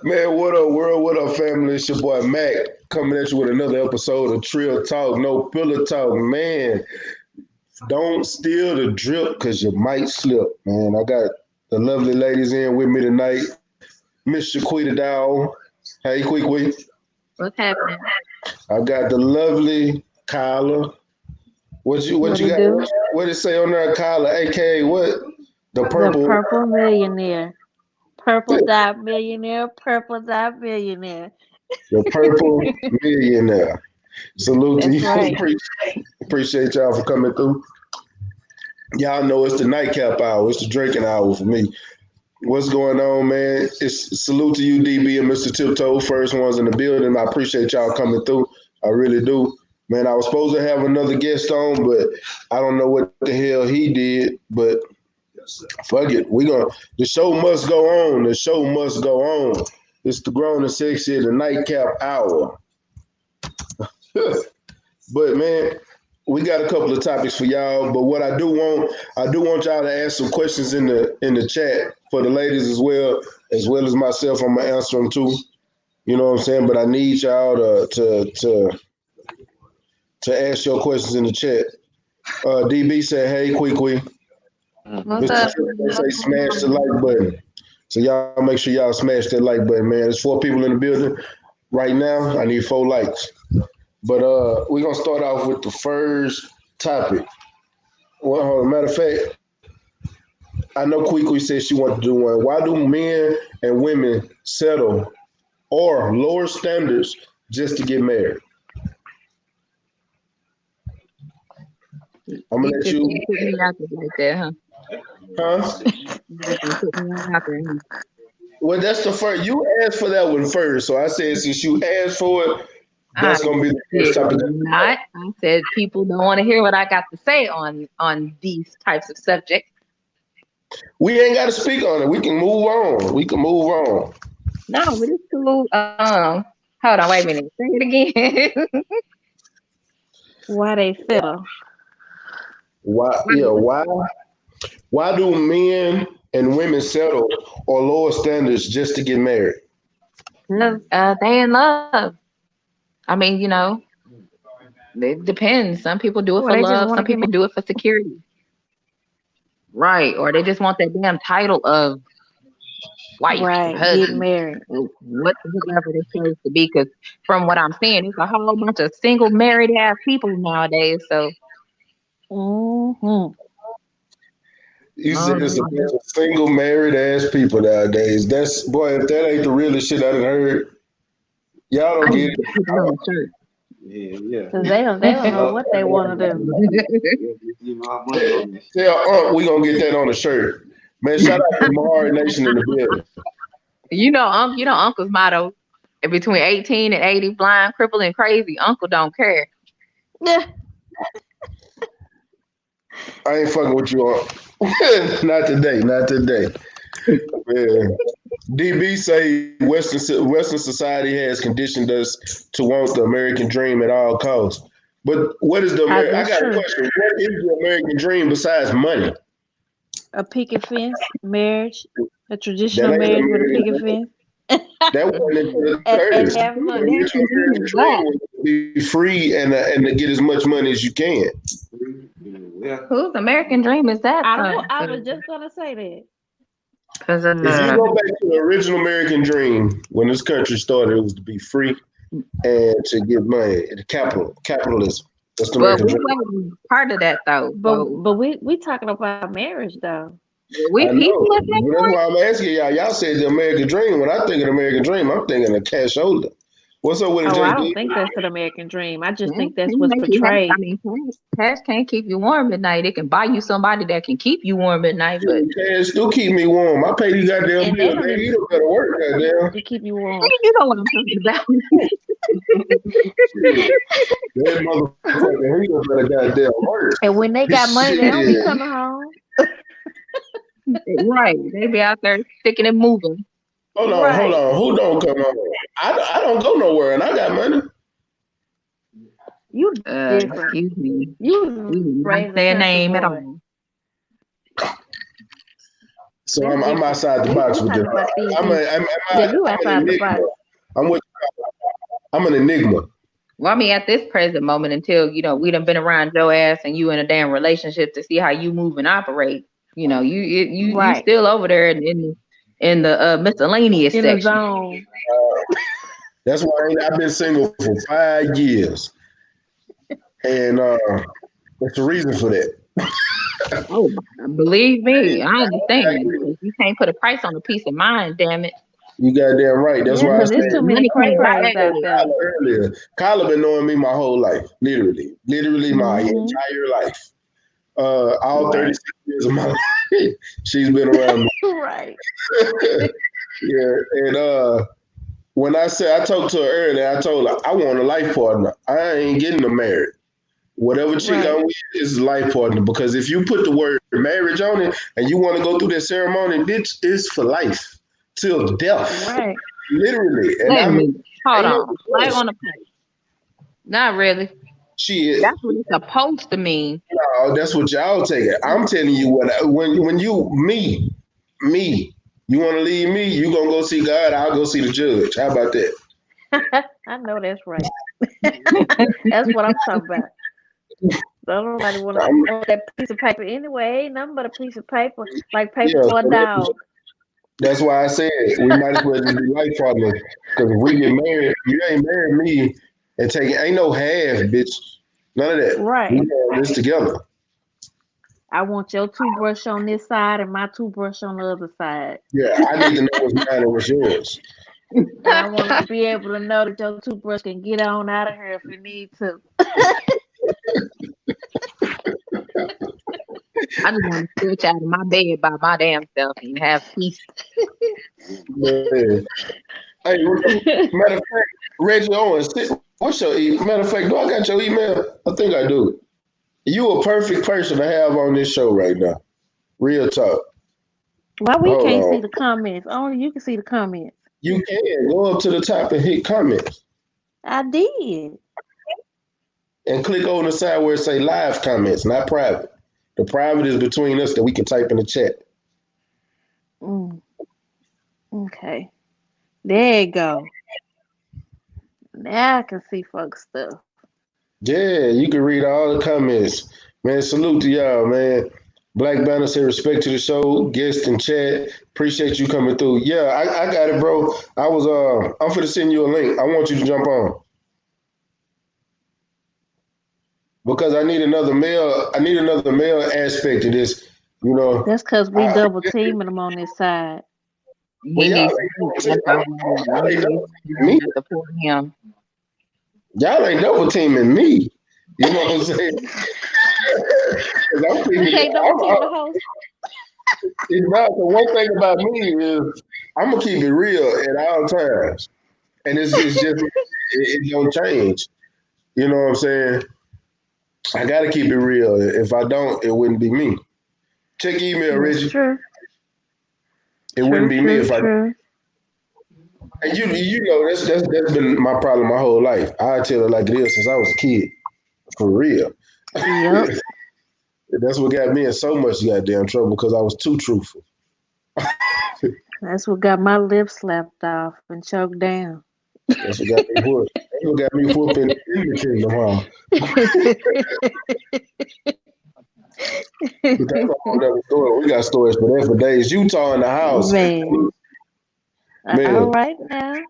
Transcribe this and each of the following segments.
Man, what up, world? What up, family? It's your boy Mac coming at you with another episode of Trill Talk, No Pillow Talk. Man, don't steal the drip because you might slip, man. I got the lovely ladies in with me tonight. Miss Shaquita Dow. Hey, quick. What's happening? I got the lovely Kyla. What What you it got? do? What it say on there, Kyla? AKA what? The The purple. purple millionaire. Purple dot millionaire. Purple dot millionaire. The purple millionaire. Salute to That's you. right. Appreciate y'all for coming through. Y'all know it's the nightcap hour. It's the drinking hour for me. What's going on, man? It's salute to you, DB and Mr. Tiptoe, first ones in the building. I appreciate y'all coming through. I really do. Man, I was supposed to have another guest on, but I don't know what the hell he did. But fuck it. The show must go on. The show must go on. It's the grown and sexy, the nightcap hour. But man, we got a couple of topics for y'all. But what I do want y'all to ask some questions in the chat for the ladies as well as myself. I'm gonna answer them too. You know what I'm saying? But I need y'all to ask your questions in the chat. DB said, "Hey, quick. What's Mr. up? Trill say smash the like button. So y'all make sure y'all smash that like button, man. There's 4 people in the building right now. I need 4 likes. But we're gonna start off with the first topic. Well, matter of fact, I know Quickly said she wanted to do one. Why do men and women settle or lower standards just to get married? I'm gonna You let just you, gonna put me out there like that, huh? huh? You just gonna put me out there. Well, that's the first. You asked for that one first, so I said since you asked for it, I that's gonna be the first did topic. not. I said people don't want to hear what I got to say on these types of subjects. We ain't got to speak on it. We can move on. We can move on. No, but it's cool. Hold on, wait a minute. Say it again. Why they settle? Why? Yeah. Why do men and women settle or lower standards just to get married? They in love. I mean, it depends. Some people do it Well, for they just love. want Some to get people do it for security. Right. Or they just want that damn title of wife, right. Get husband, married. whatever they chose to be. Because from what I'm seeing, it's a whole bunch of single, married ass people nowadays. So, Mm-hmm. You said it's a um, bunch of single married ass people nowadays. That's boy, if that ain't the realest shit I done heard, y'all I don't need get to it. put that on Yeah. Cause they don't know what they want to do. a Give my money on this shit. Tell Unc we gonna get that on a shirt. Man, shout out to Mari Nation in the building. Uncle's motto between 18 and 80, blind, crippled, and crazy. Uncle don't care. I ain't fucking with you, Unc. Not today, not today. Yeah. DB say Western society has conditioned us to want the American dream at all costs. But what is the American? I That's got a true. question. What is the American dream besides money? A picket fence marriage, a That traditional ain't marriage with a American. picket fence, That wasn't into the and 30s. have The money. original American dream American is dream that. was to be free and to get as much money as you can. Yeah. Whose American dream is that? I was just gonna say that. Because If you go back to the original American dream, when this country started, it was to be free and to get money. Capitalism. That's the but American we dream. wasn't part of that though. So But we talking about marriage though. we I people know. at that That's point. why I'm asking y'all. Y'all said the American dream. When I think of the American dream, I'm thinking of cash holder. What's up with it, Oh, I JD? don't think that's an American dream. I just Cash think that's can't what's make you happy. I portrayed. mean, cash can't keep you warm at night. It can buy you somebody that can keep you warm at night, but Cash do keep me warm. I pay these goddamn And they bills, don't man. even You don't better work, goddamn. to keep you warm. you know what I'm talking about. Shit. That motherfucker, he don't better goddamn work. And when they got money, they don't be Shit. coming home. Right. They be out there sticking and moving. Hold Right. on. Who don't come on? I don't go nowhere and I got money. You different. Excuse me. You We did not raised a say a country name at boy. all. So That's I'm different. outside the box We with this. talking about these. I'm Yeah, you an outside the enigma. box. I'm what I'm an enigma. Well, I mean, at this present moment, until we done been around your ass and you in a damn relationship to see how you move and operate. You Right. still over there in the miscellaneous In the section. zone. That's why I've been single for 5 years, and there's a reason for that. Oh, believe me, I understand. 'Cause you can't put a price on a piece of mind, damn it. You goddamn right. That's Yeah, why I because there's said too many Money can't buy cray-crays out that. there. Kyla earlier. Kyla been knowing me my whole life, literally my Mm-hmm. entire life. All Right. 36 years of my life, she's been around me. Right. Yeah, and when I talked to her earlier, I told her I want a life partner. I ain't getting her married. Whatever chick Right. I'm with is a life partner, because if you put the word marriage on it and you want to go through that ceremony, bitch, it's for life till death, Right. literally. And Wait a I'm minute. Hold ain't no on. Flag divorce. on the plate. Not really. Shit. That's what it's supposed to mean. No, that's what y'all take it. I'm telling you when you me, you want to leave me, you gonna go see God. I'll go see the judge. How about that? I know that's right. That's what I'm talking about. Don't nobody want that piece of paper anyway. Ain't nothing but a piece of paper, like paper Yeah, for a so dog. that's why I said we might as well just be life partners. Because if we get married, you ain't married me and ain't no half, bitch. None of that. We Right. doing this together. I want your toothbrush on this side and my toothbrush on the other side. Yeah, I need to know what's mine and what's yours. And I want to be able to know that your toothbrush can get on out of here if it needs to. I just want to switch out of my bed by my damn self and have peace. Man. Hey, matter of fact, Reggie Owens, what's your email? Matter of fact, do I got your email? I think I do. You a perfect person to have on this show right now. Real talk. Why we Hold can't see on. the comments? Only you can see the comments. You can go up to the top and hit comments I did. and click on the side where it say live comments, not private. The private is between us that we can type in the chat. Mm, okay. There you go. Now I can see folks stuff. Yeah, you can read all the comments. Man, salute to y'all, man. Black Banner say respect to the show, guest in chat. Appreciate you coming through. Yeah, I got it, bro. I'm finna send you a link. I want you to jump on. Because I need another male aspect to this. You know. That's because we I, double teaming them on this side. well, He y'all needs ain't to y'all ain't double teaming me. support him. Y'all ain't double teaming me. You know what I'm saying? 'Cause You can't double team the host. it's not the one thing about me is I'm gonna keep it real at all times, and it's just it don't change. You know what I'm saying? I gotta keep it real. If I don't, it wouldn't be me. Check your email, That's Reggie. true. It wouldn't be me if I. True. And you know that's been my problem my whole life. I tell it like it is since I was a kid, for real. Yep. That's what got me in so much goddamn trouble because I was too truthful. That's what got my lips slapped off and choked down. That's what got me whooped. That's what got me whooping in the kingdom hall. But that's a whole other story. We got stories for that for days. Utah in the house. Man. All Man. right now.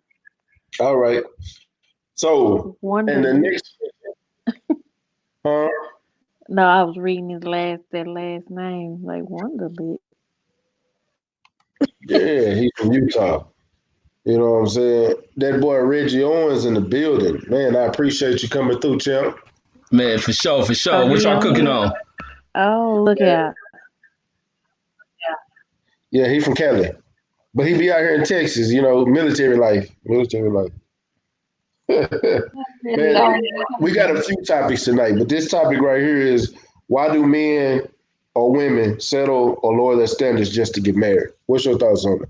All right. So, and the Wonderly. next, huh? No, I was reading that last name, like Wonderly. Yeah, he's from Utah. You know what I'm saying? That boy Reggie Owens in the building. Man, I appreciate you coming through, champ. Man, for sure, for Oh, sure. What he y'all on cooking here? on? Oh, look out. Yeah, he from Cali. But he be out here in Texas, you know, military life. Military life. Man, we got a few topics tonight, but this topic right here is why do men or women settle or lower their standards just to get married? What's your thoughts on it?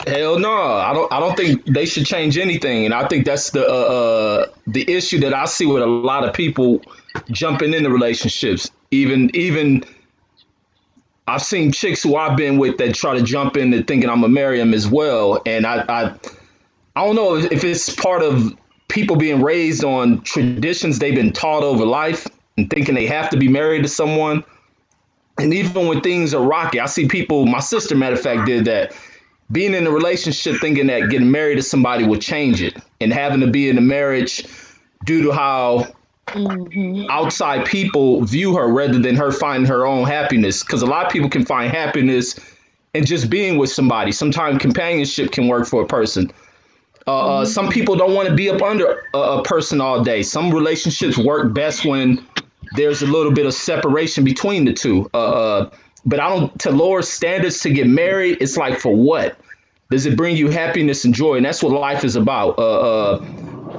Hell no, I don't think they should change anything, and I think that's the issue that I see with a lot of people jumping into relationships, even I've seen chicks who I've been with that try to jump into thinking I'm gonna marry him as well, and I don't know if it's part of people being raised on traditions they've been taught over life and thinking they have to be married to someone. And even when things are rocky, I see people, my sister, matter of fact, did that. Being in a relationship thinking that getting married to somebody would change it, and having to be in a marriage due to how outside people view her rather than her finding her own happiness. Because a lot of people can find happiness in just being with somebody. Sometimes companionship can work for a person. Some people don't want to be up under a person all day. Some relationships work best when there's a little bit of separation between the two. But I don't, to lower standards to get married, it's like, for what? Does it bring you happiness and joy? And that's what life is about.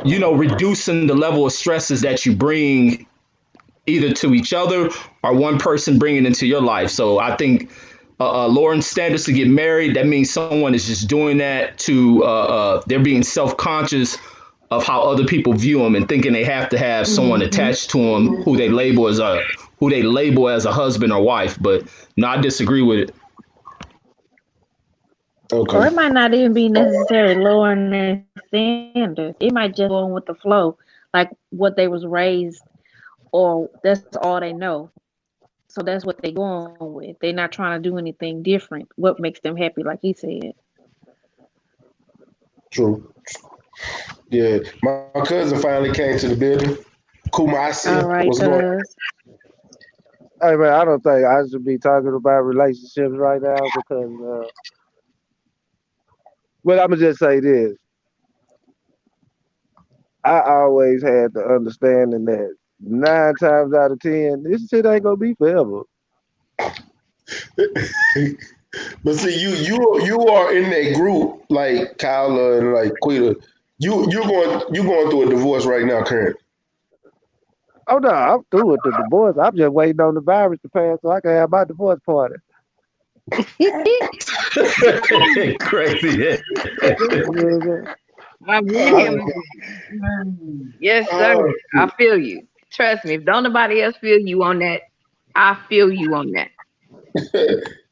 Reducing the level of stresses that you bring either to each other or one person bringing into your life. So I think lowering standards to get married, that means someone is just doing that to, they're being self-conscious of how other people view them and thinking they have to have someone attached to them who they label as a husband or wife. But no, I disagree with it. Okay. Or it might not even be necessarily lowering their standards. It might just go with the flow, like what they was raised, or that's all they know. So that's what they going with. They're not trying to do anything different. What makes them happy, like he said. True. Yeah, my cousin finally came to the building. Kumasee, All right, what's going on? cuz. Hey man, I don't think I should be talking about relationships right now because, well, I'm gonna just say this: I always had the understanding that 9 times out of 10, this shit ain't gonna be forever. But see, you are in that group like Kyla and like Quita. You going through a divorce right now, current. Oh no, I'm through with the divorce. I'm just waiting on the virus to pass so I can have my divorce party. Crazy. You know I'm what with I'm him. saying? Yes, sir. I feel you. Trust me. If don't nobody else feel you on that, I feel you on that.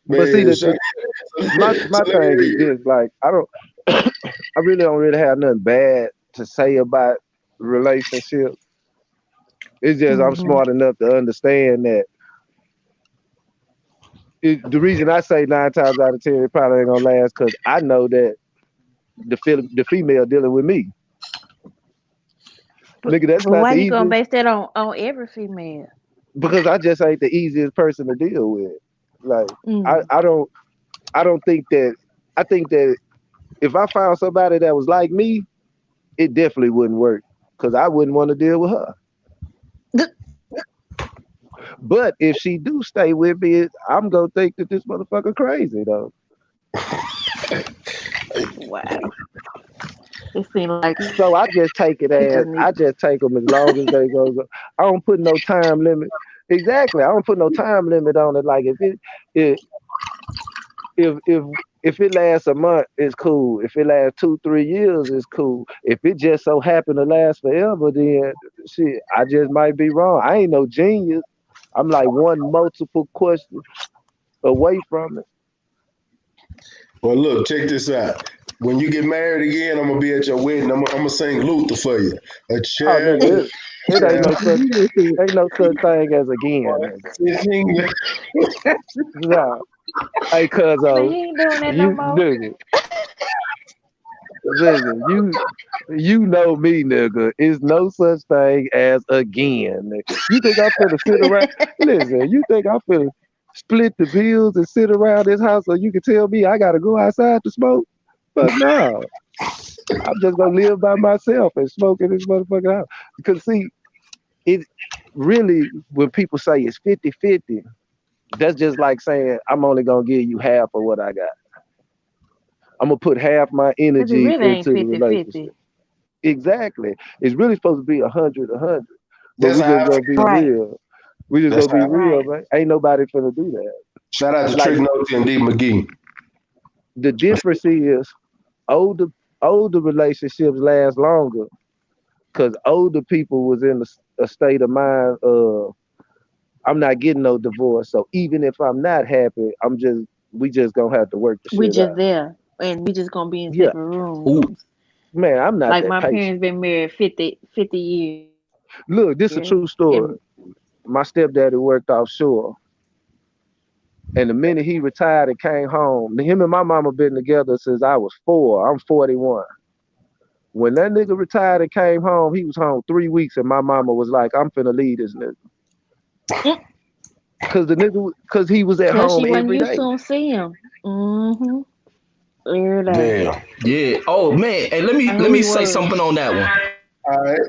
But see, Man, shut my thing is this: like, I really don't really have nothing bad to say about relationships. It's just I'm smart enough to understand that the reason I say 9 times out of 10 it probably ain't gonna last because I know that the female dealing with me. Nigga, that's But not why the you gonna easiest base that on every female? because I just ain't the easiest person to deal with. Like Mm. I don't think that I think that if I found somebody that was like me, it definitely wouldn't work because I wouldn't want to deal with her. But if she do stay with me, I'm gonna think that this motherfucker crazy though. Wow. It seems like So I just take it you as just I need. just take them as long as they go. I don't put no time limit. Exactly, I don't put no time limit on it. Like it if if if it lasts a month, it's cool. If it lasts 2-3 years, it's cool. If it just so happen to last forever, then shit, I just might be wrong. I ain't no genius. I'm like one multiple question away from it. Well, look, check this out. When you get married again, I'm gonna be at your wedding. I'm gonna sing Luther for you. A Oh chariot, nigga, it ain't no such thing as again, nigga. singing. No. Hey cuz Man, he ain't doing that no you more. nigga, listen, you know me, nigga. It's no such thing as again. Nigga. You think I'm finna sit around? Listen, you think I'm finna split the bills and sit around this house so you can tell me I gotta go outside to smoke? But no, I'm just gonna live by myself and smoke in this motherfucker house. Because see, it really when people say it's 50-50, that's just like saying I'm only gonna give you half of what I got. I'm gonna put half my Because it energy really ain't into the 50-50. relationship. Exactly. It's really supposed to be 100-100. But That's we how just I gonna feel. be Right, real. We just That's gonna be how. real, right. man. Ain't nobody finna do that. Shout out to Like Trick Notes and D McGee. the difference is older older relationships last longer because older people was in a state of mind of I'm not getting no divorce. So even if I'm not happy, we just gonna have to work the We shit just out. there, and we just gonna be in Yeah, separate rooms. Ooh, man, I'm not Like that my patient. parents been married 50 years, Look, this is a true and story. My stepdaddy worked offshore, and the minute he retired and came home, him and my mama been together since I was 4. I'm 41. When that nigga retired and came home, he was home 3 weeks, and my mama was like, "I'm finna leave this nigga," cause he was at cause home she wasn't every used day. to see him. Every day. Damn. yeah. Oh man, hey, let me And let who me he say was. something on that one. All right.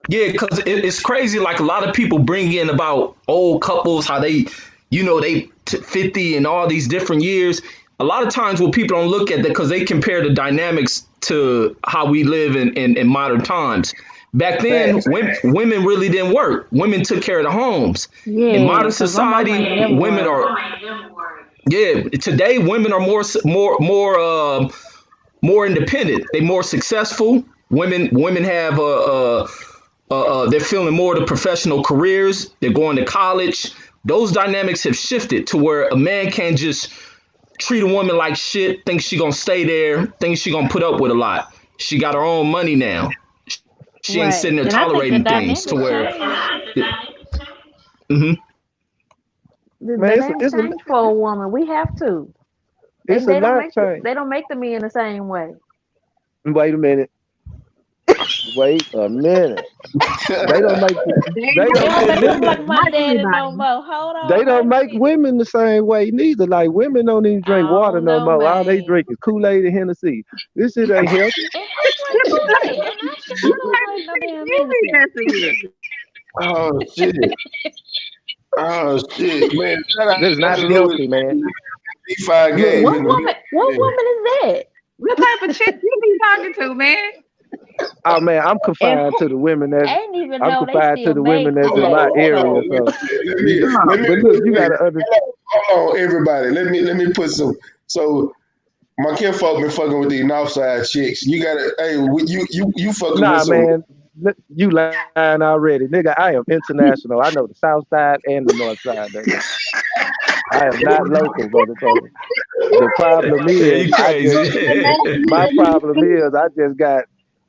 Yeah, because it's crazy. Like a lot of people bring in about old couples, how they, they 50 and all these different years. A lot of times, what people don't look at that because they compare the dynamics to how we live in modern times. Back then, Facts. women really didn't work. Women took care of the homes. In Yeah, modern cause my mama society, ain't never women worked. are yeah. Today, women are more independent. They more successful. Women have they're feeling more of the professional careers. They're going to college. Those dynamics have shifted to where a man can't just treat a woman like shit, think she gonna stay there, think she gonna put up with a lot. She got her own money now. She ain't Right, sitting there and I think the tolerating things to dynamics where. change. Mhm. The Man, dynamics change for a woman. We have to. They it's a they don't lot make change. they don't make the men the same way. Wait a minute. Wait a minute. They don't make the, they They don't don't make them like listen. my Not daddy no everybody. more. Hold They on, don't wait a make minute. women the same way neither. Like women don't even drink I water don't no know, more. All they man. drink is Kool-Aid and Hennessy. This shit ain't healthy. And I drink Kool-Aid, and I still don't drink no damn Hennessy. Oh shit. Oh shit, man. Shout out This is not to Louis healthy, man. D5 Look, game What in the woman? What building. woman is that? What type of chick you be talking to, man? oh man, And who? I ain't even I'm know they confined to still the women made that's Hold in my on, hold Kool-Aid. area. on. So, Let me but put look, you this. gotta understand. Hold on, everybody. Let me put some. So my kinfolk been fucking with these Northside chicks. You gotta, hey, you fucking with Nah, some. man, you lying already, nigga. I am international. I know the South Side and the North Side, nigga. I am not local, motherfucker. The problem Yeah, is, you crazy. my problem is,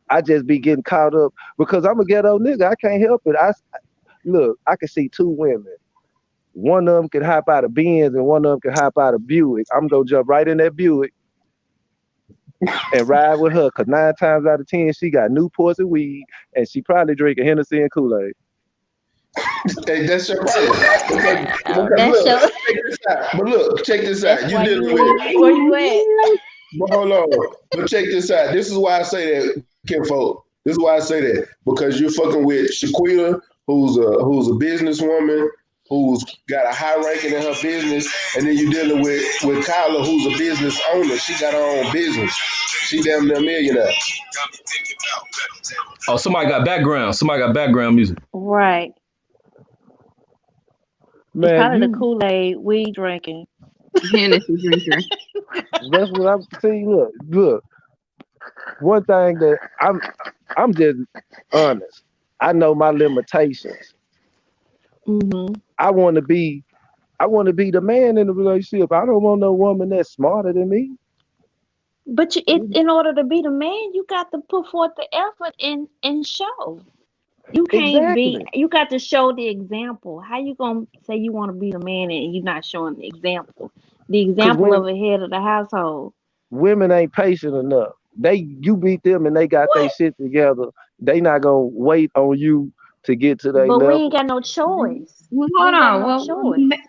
I just be getting caught up because I'm a ghetto nigga. I can't help it. Look, I can see two women. One of them can hop out of Benz and one of them can hop out of Buick. I'm gonna jump right in that Buick and ride with her. Cause 9 times out of 10, she got Newports and weed, and she probably drinking Hennessy and Kool-Aid. Hey, that's your problem. Oh, Because that's look, your. check this out. But look, check this That's out. You why you dealing is with. where you at. But hold on. But check this out. This is why I say that, kinfolk. This is why I say that because you're fucking with Shaquita, who's a businesswoman, who's got a high ranking in her business, and then you're dealing with Kyla, who's a business owner. She got her own business. She damn near millionaire. Oh, somebody got background. Somebody got background music. Right. It's Man, probably the Kool-Aid we drinking. Hennessy drinker. that's what I'm saying. Look. One thing that I'm just honest. I know my limitations. Hmm. I want to be the man in the relationship. I don't want no woman that's smarter than me. But in order to be the man, you got to put forth the effort and show. You can't be. Exactly. You got to show the example. How you gonna say you want to be the man and you're not showing the example? The Cause example of a head of the household. women ain't patient enough. You beat them and they got their What? shit together. They not gonna wait on you to get to their But we ain't level. got no choice. Well, We hold ain't got on. no Well, choice.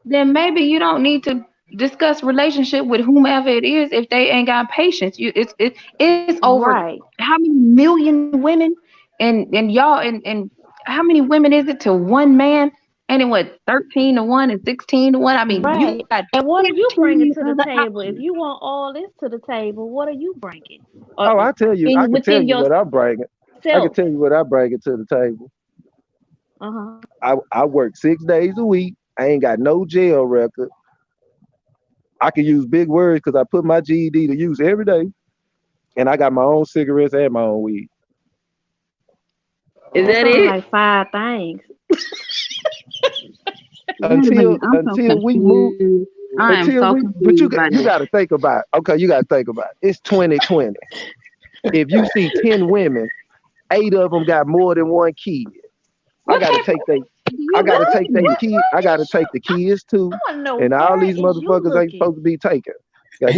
then maybe you don't need to discuss relationship with whomever it is if they ain't got patience. It's over Right. how many million women and y'all and how many women is it to one man? Ain't it what 13 to 1 and 16 to 1? I mean, you Right. got And what are you bringing 15 to the other table? If options. you want all this to the table, what are you bringing? Or Oh, I can tell within you what I'm bringing. I can yourself. tell you what I'm bringing to the table. Uh-huh. I work 6 days a week. I ain't got no jail record. I can use big words because I put my GED to use every day, and I got my own cigarettes and my own weed. Is That that sounds it? like 5 things. until we move. I am so But you confused by got to think about it. Okay, you got to think about it. It's 2020. If you see 10 women, 8 of them got more than one kid. I got to take the kids too, and all these motherfuckers ain't supposed to be taken. I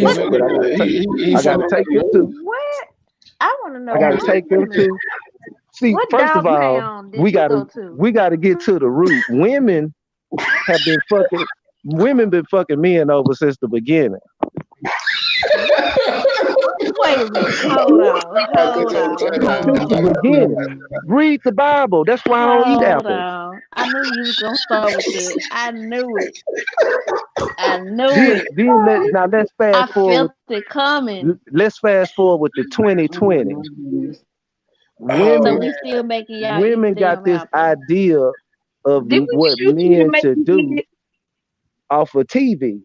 got to take them too. What? I want to know. I got to take them too. See, first of all, we got to get to the root. Women been fucking men over since the beginning. Wait a minute. Hold on. Since the beginning. Read the Bible. That's why I don't eat apples. I knew you was gonna start with this. I knew it. Now let's fast forward. I felt it coming. Let's fast forward to 2020. Women got this idea of what men should do off of TV.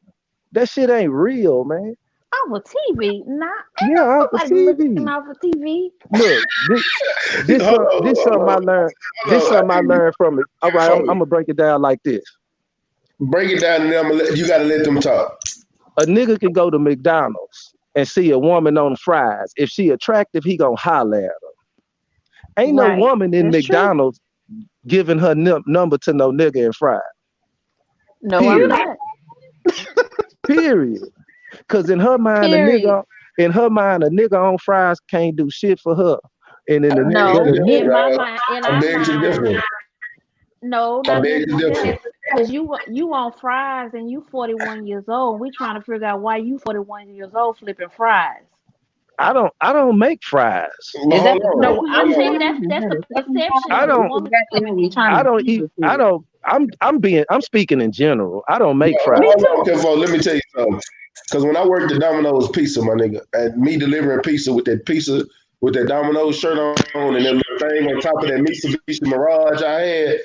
That shit ain't real, man. Off of TV? Off of TV. Off of TV. Look, this something I learned. This something I learned from it. All right, I'm gonna break it down like this. Break it down, and you gotta let them talk. A nigga can go to McDonald's and see a woman on fries. If she attractive, he gonna holler at her. Ain't no woman in McDonald's giving her number to no nigga in fries. No, I'm not. Period. Cause in her mind, a nigga on fries can't do shit for her. And in in my mind, no, because you on fries and you 41 years old. We trying to figure out why you 41 years old flipping fries. I don't make fries. I'm saying that's the perception. I'm speaking in general. I don't make fries. Let me tell you something. Because when I worked at Domino's Pizza, my nigga, and me delivering pizza with that Domino's shirt on and that little thing on top of that Mitsubishi Mirage I had,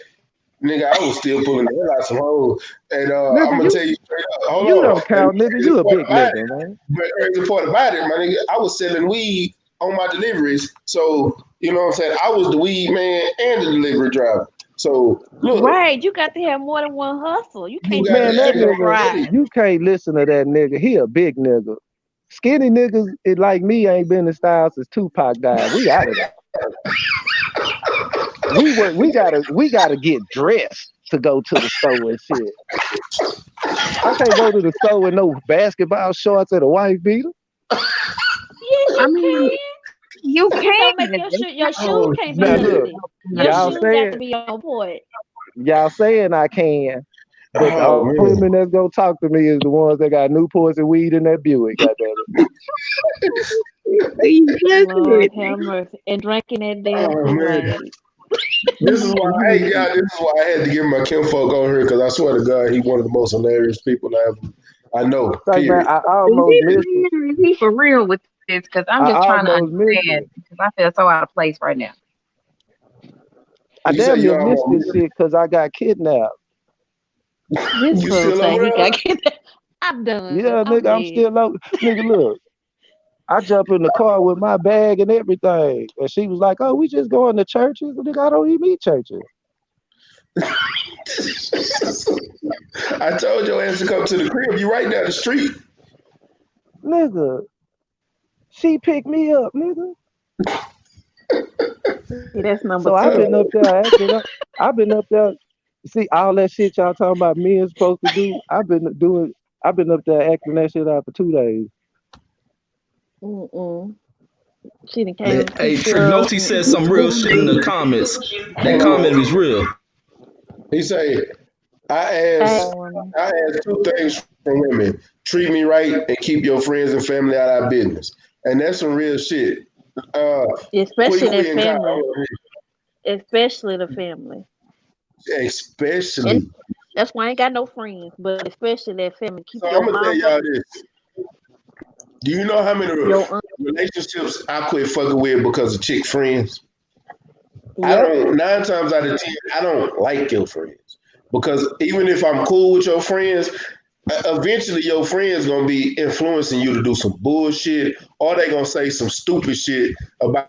nigga, I was still pulling the hell out some hoes. And I'm gonna tell you straight up, you don't count, nigga. You a big nigga, man. But the part about it, my nigga, I was selling weed on my deliveries. So, you know what I'm saying? I was the weed man and the delivery driver. So look, right, you got to have more than one hustle. You can't you can't listen to that nigga. He a big nigga. Skinny niggas like me ain't been in style since Tupac died. We out of that. We gotta get dressed to go to the store and shit. I can't go to the store with no basketball shorts and a wife beater. Yeah, you can. Your shoes can't be nothing. Your shoes got to be on point. Y'all saying I can, but the only women that's gonna talk to me is the ones that got Newports and weed in that Buick. Goddamn it. Lord have mercy. And drinking that damn Kool-Aid. This is why I had to give my kinfolk on here, because I swear to God, he one of the most hilarious people I know. Man, I almost missed it. He for real with this, because I'm just trying to understand, because I feel so out of place right now. I damn near missed this shit because I got kidnapped. This fool say he got kidnapped. I'm done. Yeah, nigga, I'm still out. Nigga, look. I jump in the car with my bag and everything. And she was like, oh, we just going to churches? Nigga, I don't even eat churches. I told your ass to come to the crib. You right down the street. Nigga, she picked me up, nigga. See, that's number so 2. I've been up there. See, all that shit y'all talking about men supposed to do. I've been up there acting that shit out for 2 days. She done came. Hey, Trill said some real shit in the comments. That comment was real. He said, I asked 2 things from women: treat me right and keep your friends and family out of our business. And that's some real shit. Especially their family. Especially the family. Especially. And that's why I ain't got no friends, but especially their family. Keep so your I'm gonna tell y'all this. Do you know how many relationships I quit fucking with because of chick friends? Yep. I don't. 9 times out of 10, I don't like your friends, because even if I'm cool with your friends, eventually your friends gonna be influencing you to do some bullshit, or they gonna say some stupid shit about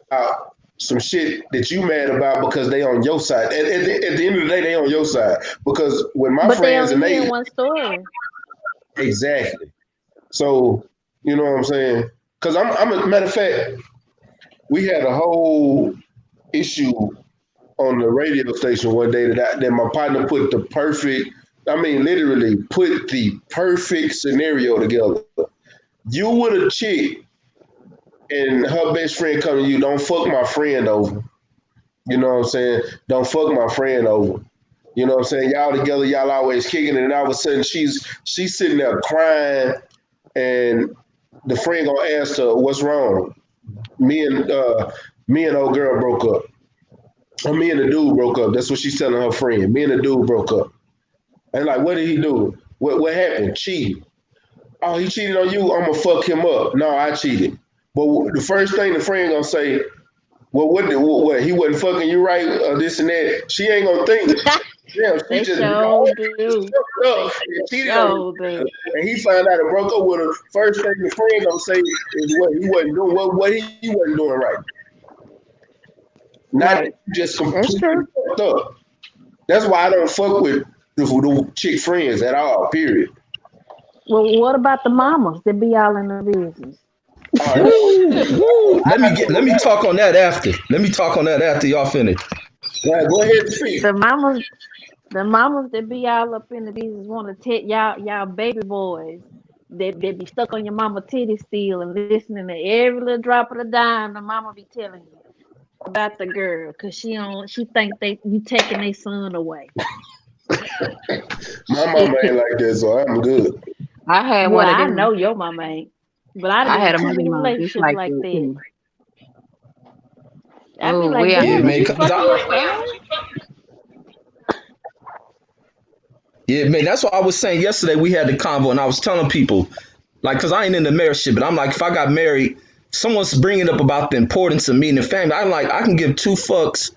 some shit that you mad about because they on your side. At the end of the day, they on your side. Because when my But they friends and only they hear one story. exactly. So you know what I'm saying? Because I'm a matter of fact, we had a whole issue on the radio station one day that my partner put the perfect. I mean, literally put the perfect scenario together. You with a chick and her best friend come to you, don't fuck my friend over. You know what I'm saying? Don't fuck my friend over. You know what I'm saying? Y'all together, y'all always kicking it, and all of a sudden she's sitting there crying, and the friend gonna ask her, "What's wrong?" Me and old girl broke up. Or me and the dude broke up. That's what she's telling her friend. Me and the dude broke up. And like, what did he do? What happened? Cheating. Oh, he cheated on you. I'm gonna fuck him up. No, I cheated. But the first thing the friend gonna say, well, what he wasn't fucking you right, or this and that. She ain't gonna think. Yeah, she They just sure do. up They and cheated on sure you. do. And he found out and broke up with her. First thing the friend gonna say is what he wasn't doing. What he wasn't doing right. Not Right. just That's completely true. fucked up. That's why I don't fuck with the chick friends at all. Period. Well, what about the mamas that be all in the business? Oh, Woo. Let me talk on that after. Let me talk on that after y'all finish. yeah, go ahead and speak. The mamas, the mamas that be all up in the business want to tell y'all baby boys that be stuck on your mama titty still and listening to every little drop of the dime the mama be telling you about the girl because she think you taking their son away. My mama ain't like that, so I'm good. I had Well, one of I them. know your mama ain't, but I've I been in had a too mother many in law just relationships like like that that. too. I'd be Oh, like, we Yeah, damn, is man. you Cause fucking your I, son? yeah, man. That's what I was saying yesterday. We had the convo, and I was telling people, like, cause I ain't in the marriage shit, but I'm like, if I got married, someone's bringing up about the importance of meeting the family. I'm like, I can give two fucks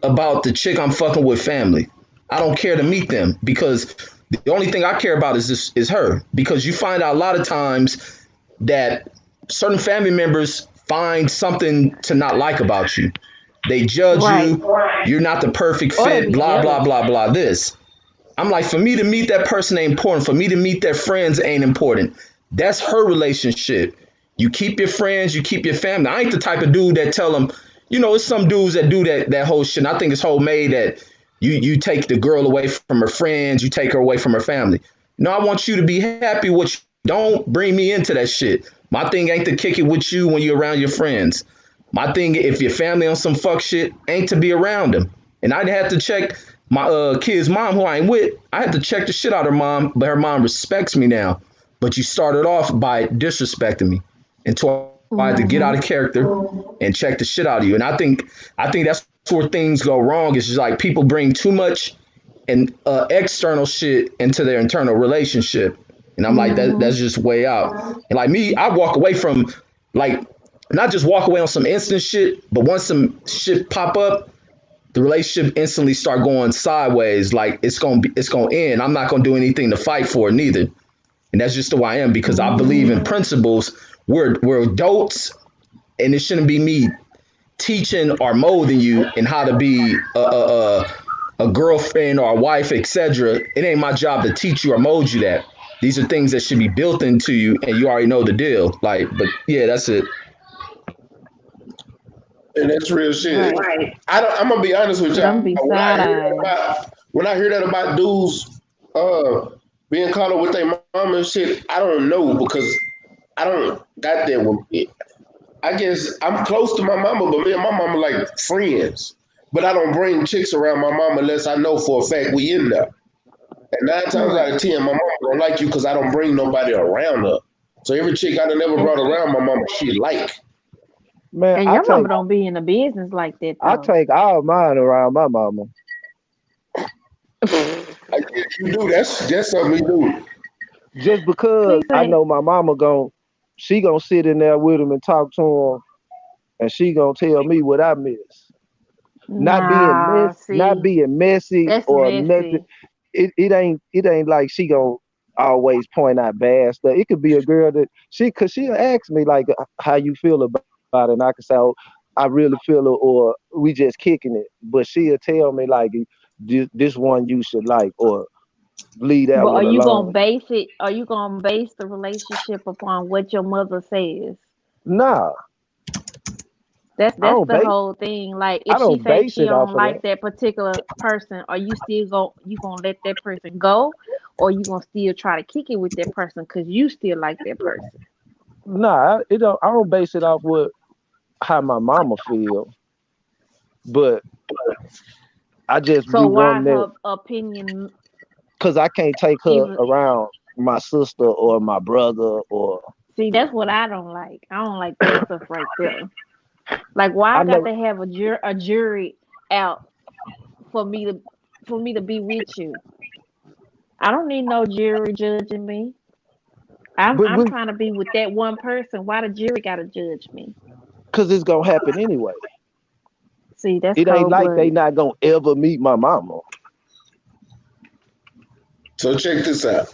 about the chick I'm fucking with family. I don't care to meet them because the only thing I care about is her. Because you find out a lot of times that certain family members find something to not like about you. They judge Right. you. You're not the perfect Or they fit. be Blah blah jealous. blah blah. This. I'm like, for me to meet that person ain't important. For me to meet their friends ain't important. That's her relationship. You keep your friends, you keep your family. I ain't the type of dude that tell them, it's some dudes that do that whole shit. And I think it's homemade that you take the girl away from her friends, you take her away from her family. No, I want you to be happy with you. Don't bring me into that shit. My thing ain't to kick it with you when you're around your friends. My thing, if your family on some fuck shit, ain't to be around them. And I'd have to check my kid's mom, who I ain't with. I had to check the shit out of her mom, but her mom respects me now. But you started off by disrespecting me, and so I had to get out Mm-hmm. of character and check the shit out of you. And I think that's where things go wrong. It's just like people bring too much and external shit into their internal relationship, and I'm like that. Mm-hmm. That's just way out. And like me, I walk away from like not just walk away on some instant shit, but once some shit pop up, the relationship instantly start going sideways. Like it's gonna end. I'm not gonna do anything to fight for it neither. And that's just the way I am because I believe in principles. We're adults, and it shouldn't be me teaching or molding you in how to be a girlfriend or a wife, etc. It ain't my job to teach you or mold you that. These are things that should be built into you, and you already know the deal. Like, but yeah, that's it. And that's real shit. Right. I'm gonna be honest with So y'all. don't be side eyed. When I hear that about dudes being caught up with their mama and shit, I don't know because I don't got that with me. I guess I'm close to my mama, but me and my mama like friends. But I don't bring chicks around my mama unless I know for a fact we in there. And 9 times out Right. of 10, my mama don't like you because I don't bring nobody around her. So every chick I done never And brought around my mama, she like. Man, and your mama don't be in the business like that I though. take all mine around my mama. I guess you do. That's something you do. Just because Please I say, know my mama she gonna sit in there with him and talk to him, and she gonna tell me what I miss. nah, Not see, being messy that's or nothing. messy. It ain't like she gonna always point out bad stuff. It could be a girl that cause she'll ask me like how you feel about it, and I can say, oh, I really feel her, or we just kicking it. But she'll tell me like, this one you should like, or leave that But one alone. are you gonna base the relationship upon what your mother says? Nah, That's I don't the base. whole thing. Like I if she don't say base she it off don't of that. like that particular person, are you still gonna let that person go, or you gonna still try to kick it with that person because you still like that person? Nah, it don't. I don't base it off what how my mama feel, but I just So be why wanting is that her opinion because I can't take her even? around my sister or my brother or See, that's what I don't like. I don't like that stuff right there. Like, why I I got know. to have a jury out for me to be with you? I don't need no jury judging me. But I'm trying to be with that one person. Why the jury got to judge me? because it's gonna happen anyway. See, that's It ain't cold like they blooded. not gonna ever meet my mama. So check this out.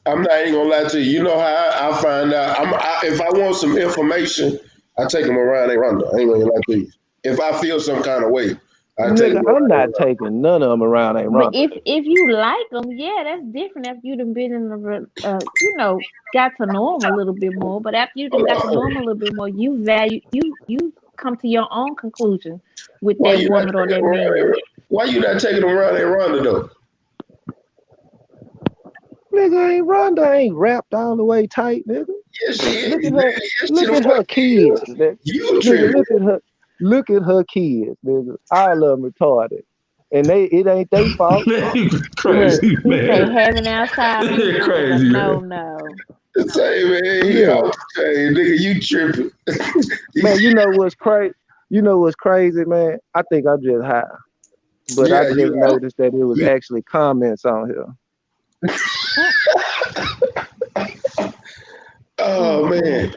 I'm not even gonna lie to you. You know how I find out? If I want some information, I take them around a Rondo. I ain't gonna lie to you. If I feel some kind of way, I take Nigga, them I'm around a not Rondo. taking none of them around a But Rondo. if you like them, yeah, that's different. After you done been in got to know them a little bit more. But after you done Hold got to know on. them a little bit more, you come to your own conclusion with Why that you not woman or taking that them man. around? Why you not taking them around a Rondo though? Nigga, ain't Rondo ain't wrapped all the way tight, nigga. Yes, she is. Look at her. Yes, she Look the at fuck her kids, is. nigga. You Nigga, tripping? look at her. Look at her kids, nigga. All of them retarded, and it ain't their fault. Man, Look, crazy he say man. having outside people is a Crazy man. no. Say man, he Yeah, out. Hey, nigga, you tripping? man. You know what's crazy? You know what's crazy, man? I think I'm just high, but I Yeah, just you out. noticed that it was You. actually comments on here. Oh man.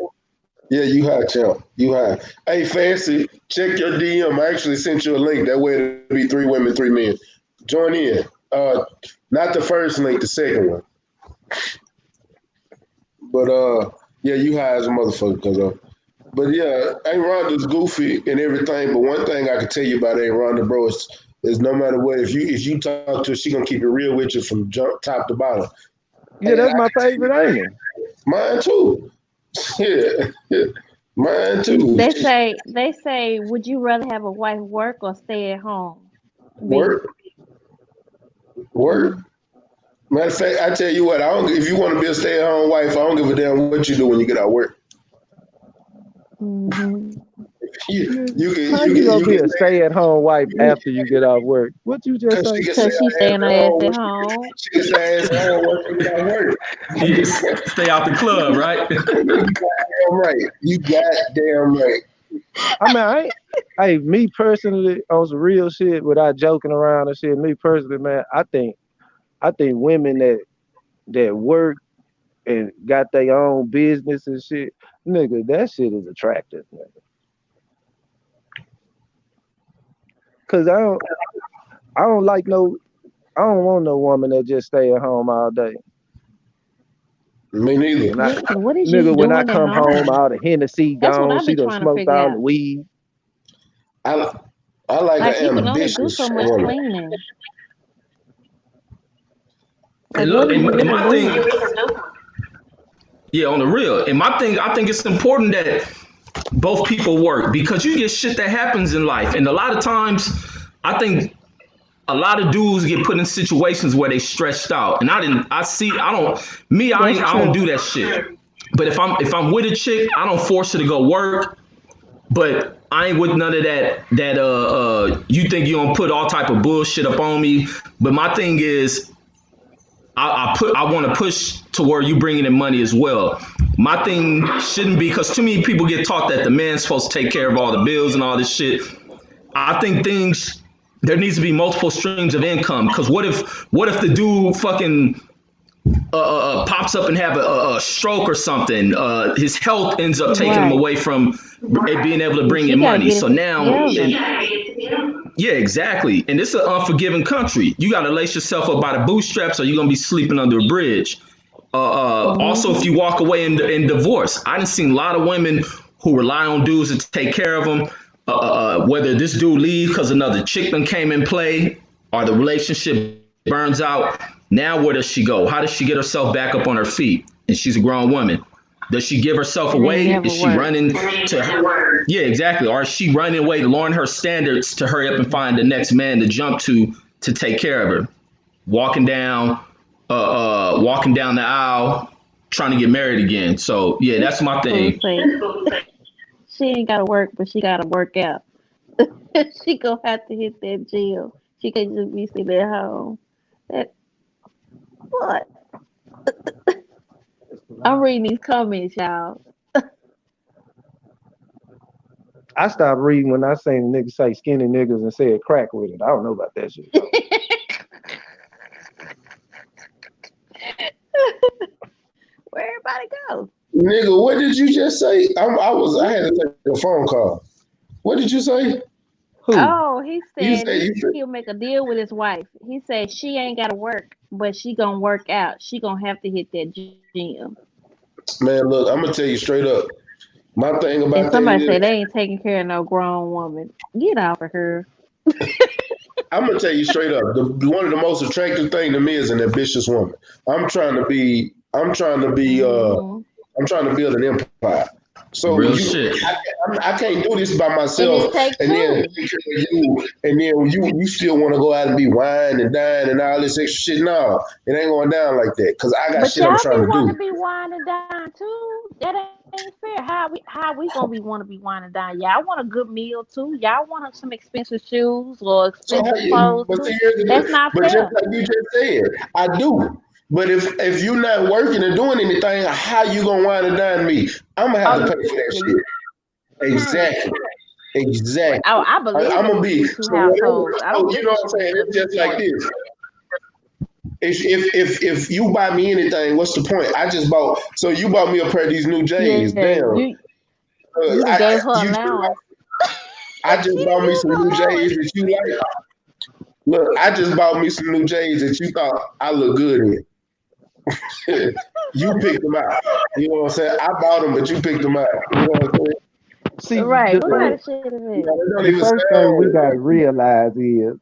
Yeah, you hot, champ. You hot. Hey, Fancy, check your DM. I actually sent you a link. That way it'll be 3 women, 3 men. Join in. Not the first link, the second one. But yeah, you high as a motherfucker, cuz but yeah, Aunt Rhonda's goofy and everything. But one thing I can tell you about Aunt Rhonda, bro, is no matter what, if you talk to her, she gonna keep it real with you from top to bottom. Yeah, Hey, that's my favorite, ain't it? mine too. Yeah, mine too. They say, would you rather have a wife work or stay at home? B. Work, work. Mm. Matter of fact, I tell you what, I don't. If you want to be a stay-at-home wife, I don't give a damn what you do when you get out of work. Mm-hmm. How you gonna You be can a stay-at-home wife say after you get off work? What you just because say? she can stay Cause she her ass staying her at ass home. at home. She can stay her ass at home once she get out of work. Yes. Stay out the club, right? You goddamn right. You goddamn right. I mean, hey, me personally, on some real shit, without joking around and shit. Me personally, man, I think women that work and got their own business and shit, nigga, that shit is attractive, nigga. Cause I don't like no, I don't want no woman that just stay at home all day. Me neither. When I, Yeah, 'cause what is you nigga, when I doing at come home, home? all the Hennessy That's what gone, I she be done trying to smoked figure all the out. weed. I I like Like you an can only do ambitious so much woman. cleaning. Like And what look, are you and really my thing, doing? yeah, on the real. And my thing, I think it's important that both people work because you get shit that happens in life. And a lot of times, I think a lot of dudes get put in situations where they stretched out. And That's I don't true. do that shit. But if I'm with a chick, I don't force her to go work. But I ain't with none of that you think you're gonna put all type of bullshit up on me. But my thing is I want to push to where you bringing in money as well. My thing shouldn't be because too many people get taught that the man's supposed to take care of all the bills and all this shit. I think there needs to be multiple streams of income. Because what if the dude fucking pops up and have a stroke or something? His health ends up taking him Right. away from being able to And bring she in gotta money. get it So now, together. yeah, exactly. And it's an unforgiving country. You got to lace yourself up by the bootstraps, or you're gonna be sleeping under a bridge. Also, if Mm-hmm. you walk away in divorce, I done seen a lot of women who rely on dudes to take care of them. whether this dude leaves because another chick done came in play, or the relationship burns out. Now where does she go? How does she get herself back up on her feet? And she's a grown woman. Does she give herself away? Is she running to her? Yeah, exactly. Or is she running away, lowering her standards to hurry up and find the next man to jump to take care of her? Walking down the aisle, trying to get married again. So yeah, that's my thing. She ain't gotta work, but she gotta work out. She gonna have to hit that gym. She can't just be sitting at home. What? I'm reading these comments, y'all. I stopped reading when I seen niggas say skinny niggas and said crack with it. I don't know about that shit. Where everybody go? Nigga, what did you just say? I had to take a phone call. What did you say? Who? Oh, he said he'll make a deal with his wife. He said she ain't gotta work, but she gonna work out. She gonna have to hit that gym. Man, look, I'm gonna tell you straight up. My thing about and somebody said they ain't taking care of no grown woman. Get off of her. I'm gonna tell you straight up. One of the most attractive thing to me is an ambitious woman. I'm trying to build an empire. So real shit. I can't do this by myself and then take care of you, and then you still want to go out and be wine and dine and all this extra shit. No, it ain't going down like that because I got shit I'm trying to do. But y'all want to be wine and dine too. That ain't fair. How we gonna want to be wine and dine? Y'all want a good meal too. Y'all want some expensive shoes or expensive clothes too. That's not fair. Just like you just said, I do. But if you're not working and doing anything, how you gonna wine and dine me? I'm gonna have to pay for that shit. Exactly. Oh, I believe I'm gonna be. So you know what I'm saying? It's just like this. If you buy me anything, what's the point? I just bought. So you bought me a pair of these new J's. Damn. You gave her allowance. I just bought me some new J's that you like. Look, I just bought me some new J's that you thought I look good in. You picked them out. You know what I'm saying? I bought them, but you picked them out. You know what I'm saying? See, right. The first thing we gotta realize is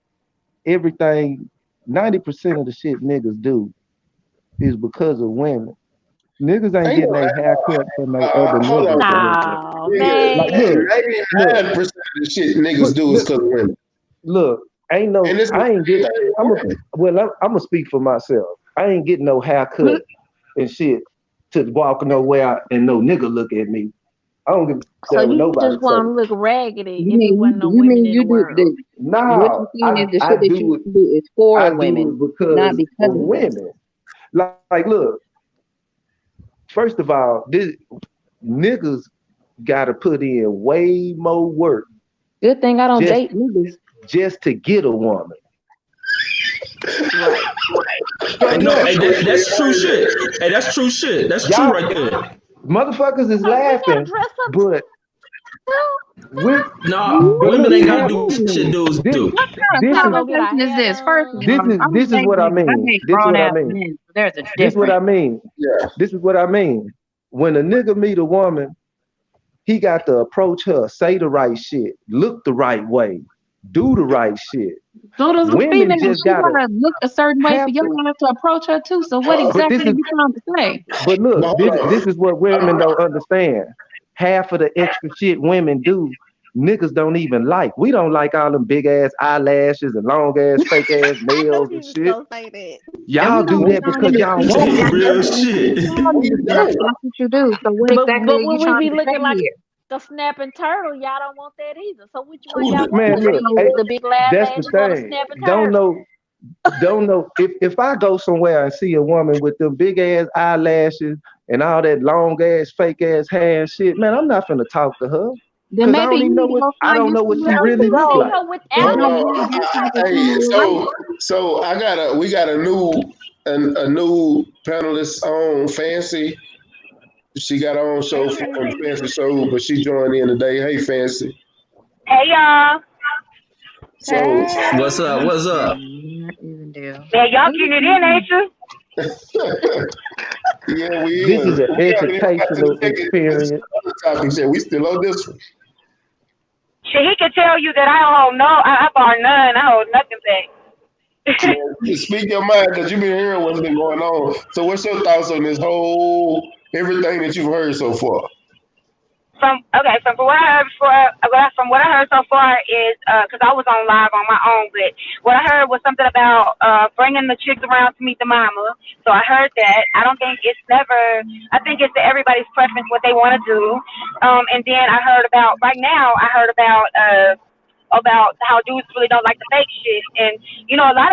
everything, 90% of the shit niggas do is because of women. Niggas ain't getting their haircut from no other niggas. No, man. Like, look, 9% of the shit niggas do is because of women. Look, I'm gonna speak for myself. I ain't getting no haircut and shit to walk nowhere and no nigga look at me. I don't give a So you nobody. Just want to look raggedy. You mean you do the nah? What you saying is the shit that you do is for women, not because of women. Like, look. First of all, this niggas got to put in way more work. Good thing I don't date niggas. Just to get a woman. Right. That's true shit. Hey, that's true shit. That's true right there. Motherfuckers is laughing, but women ain't gotta do shit dudes do. What kind of conversation is this? First of all, this is what I mean. This is what I mean. There's a difference. This is what I mean. Yeah. This is what I mean. When a nigga meet a woman, he got to approach her, say the right shit, look the right way, do the right shit. So does a female just gotta look a certain way for you have to approach her too. So what exactly are you trying to say? But look, this is what women don't understand. Half of the extra shit women do, niggas don't even like. We don't like all them big ass eyelashes and long ass fake ass nails and shit. Y'all do that because y'all want real shit. That's what you do. So what exactly are you trying to say like here? The snapping turtle, y'all don't want that either. So which one y'all want? Look, the big that's the thing. Don't know. If I go somewhere and see a woman with them big ass eyelashes and all that long ass fake ass hair and shit, man, I'm not finna talk to her. Then maybe I don't know what she really looks like. Hey, so we got a new panelist on Fancy. She got her own show from Fancy Show, but she joined in today. Hey, Fancy. Hey, y'all. So what's up? What's up? Yeah, y'all getting it in, ain't you? Yeah, we This is an educational experience. We still on this one. Shit, he could tell you that I don't hold I bar none. I hold nothing back. You speak your mind because you've been hearing what's been going on. So what's your thoughts on this whole everything that you've heard so far? From what I heard from what I heard so far is because I was on live on my own, but what I heard was something about bringing the chicks around to meet the mama. So I heard that. I don't think it's never. I think it's everybody's preference what they want to do. And then I heard about how dudes really don't like the fake shit, and you know a lot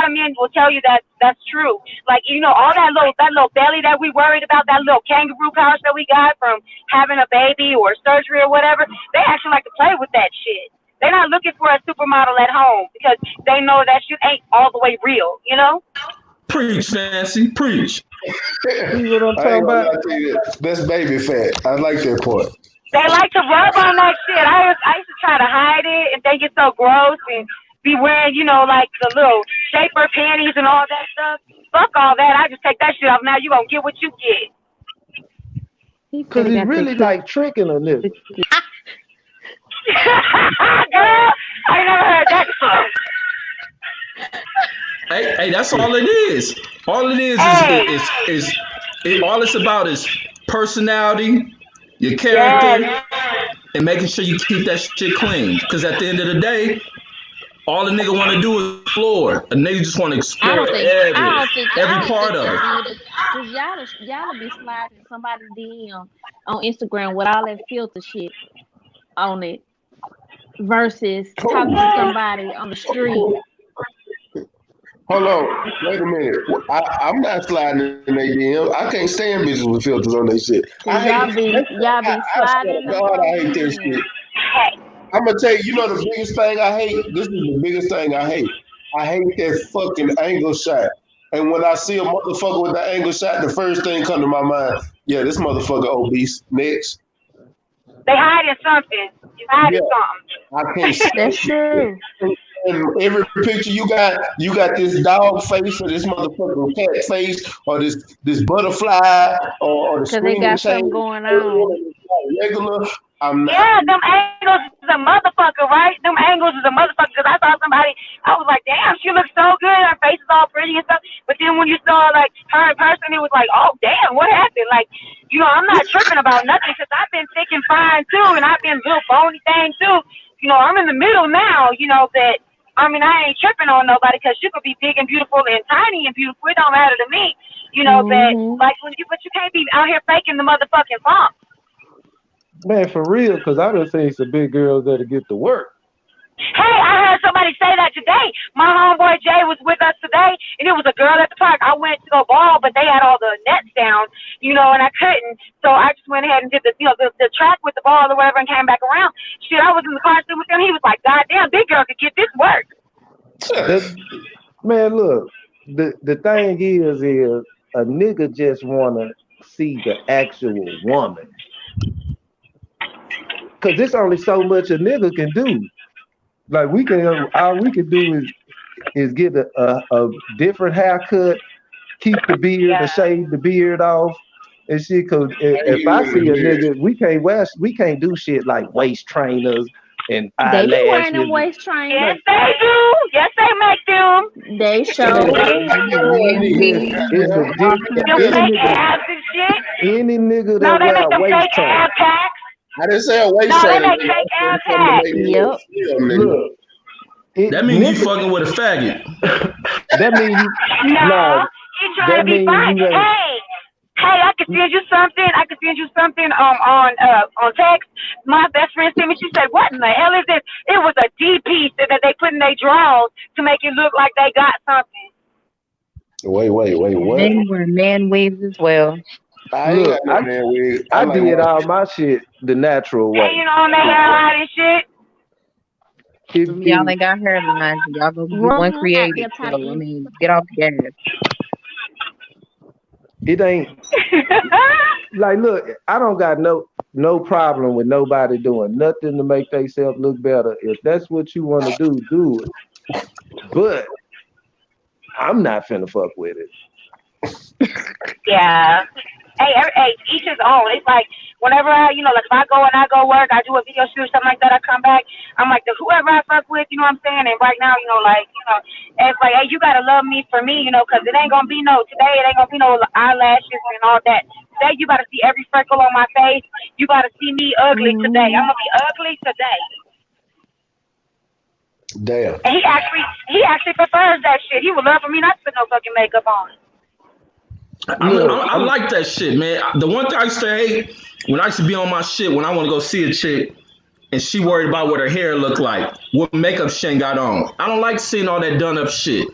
of men will tell you that that's true. Like all that little belly that we worried about, that little kangaroo pouch that we got from having a baby or surgery or whatever, they actually like to play with that shit. They're not looking for a supermodel at home because they know that shit ain't all the way real. Preach, Nancy, preach. See what I'm talking about? That's baby fat. I like that part. They like to rub on that shit. I used to try to hide it and think it's so gross and be wearing, like the little shaper panties and all that stuff. Fuck all that. I just take that shit off. Now you gonna get what you get. Because he's really like tricking a nigga. Girl, I never heard that before. Hey, that's all it is. All it is all it's about is personality, your character, and making sure you keep that shit clean. Because at the end of the day, all a nigga want to do is explore. A nigga just want to explore every part of it. Because y'all be sliding somebody's DM on Instagram with all that filter shit on it versus talking to somebody on the street. Hold on, wait a minute. I'm not sliding in their DM. I can't stand bitches with filters on their shit. Y'all be sliding. God, I hate that shit. I'm gonna tell you, the biggest thing I hate. This is the biggest thing I hate. I hate that fucking angle shot. And when I see a motherfucker with that angle shot, the first thing come to my mind, yeah, this motherfucker obese. Next. They hiding something. You hiding something. I can't. That's true. And every picture you got this dog face or this motherfucking cat face or this butterfly or the because they got something going on. Regular. Them angles is a motherfucker, right? Them angles is a motherfucker. Because I saw somebody, I was like, damn, she looks so good. Her face is all pretty and stuff. But then when you saw like her in person, it was like, oh damn, what happened? Like, I'm not tripping about nothing because I've been thick and fine too, and I've been little bony thing too. I'm in the middle now. That. I mean, I ain't tripping on nobody because you could be big and beautiful and tiny and beautiful. It don't matter to me, that like but you can't be out here faking the motherfucking funk. Man, for real, because I done seen some big girls that'll get to work. Hey, I heard somebody say that today. My homeboy Jay was with us today, and it was a girl at the park. I went to go ball, but they had all the nets down, and I couldn't. So I just went ahead and did the track with the ball or whatever and came back around. Shit, I was in the car sitting with him. He was like, God damn, big girl could get this work. Man, look, the thing is a nigga just want to see the actual woman. Because there's only so much a nigga can do. Like all we can do is get a different haircut, keep the beard, or shave the beard off, and shit. Cause if I see a nigga, we can't do shit like waist trainers and eyelashes. They be wearing them waist trainers. Yes, they do. Yes, they make them. They show. It's a different. Abs and shit. Any nigga that wear waist trainers. I didn't say a waist trainer. No, they make fake ass hats. Yep. Look. That means you fucking with a faggot. That means you. No, you trying to be fine. Hey, I can send you something. On text. My best friend sent me. She said, "What in the hell is this?" It was a D piece that they put in their drawers to make it look like they got something. Wait, what? They wear man weaves as well. I did all my shit the natural way. And on their hairline and shit. Y'all ain't got hairlines. Y'all go be one creative. So, get off the gas. It ain't like, look, I don't got no problem with nobody doing nothing to make themselves look better. If that's what you want to do it. But I'm not finna fuck with it. Yeah. Hey, each his own. It's like whenever I, like if I go work, I do a video shoot, something like that, I come back, I'm like, whoever I fuck with, you know what I'm saying? And right now, it's like, hey, you gotta love me for me, because it ain't gonna be today it ain't gonna be no eyelashes and all that. Today you gotta see every freckle on my face. You gotta see me ugly today. I'm gonna be ugly today. Damn. And he actually prefers that shit. He would love for me not to put no fucking makeup on. I like that shit, man. The one thing I used to hate when I used to be on my shit when I want to go see a chick and she worried about what her hair looked like, what makeup she ain't got on. I don't like seeing all that done up shit.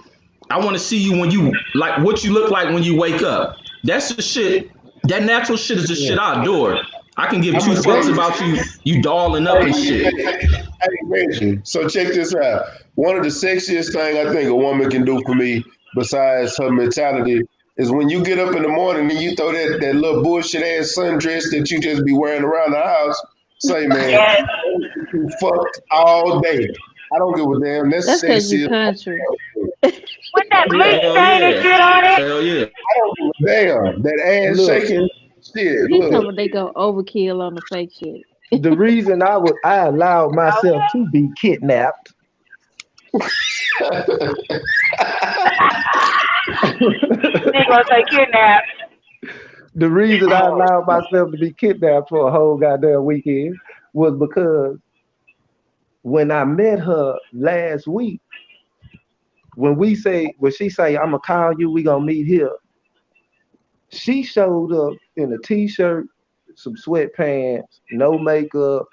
I want to see you when you like what you look like when you wake up. That's the shit. That natural shit is the shit I adore. I can give two fucks about you dolling up and shit. Hey, Reggie, so check this out. One of the sexiest things I think a woman can do for me, besides her mentality, is when you get up in the morning and you throw that little bullshit ass sundress that you just be wearing around the house. Say, man, you fucked all day. I don't give a damn. That's because you country. With that bleach stain and shit on it. Hell yeah. I don't give a damn. That ass shaking shit. He told me they go overkill on the fake shit. The reason I allowed myself to be kidnapped. They gonna say kidnapped. The reason I allowed myself to be kidnapped for a whole goddamn weekend was because when I met her last week, when she say, I'm gonna call you, we gonna meet here. She showed up in a t-shirt, some sweatpants, no makeup,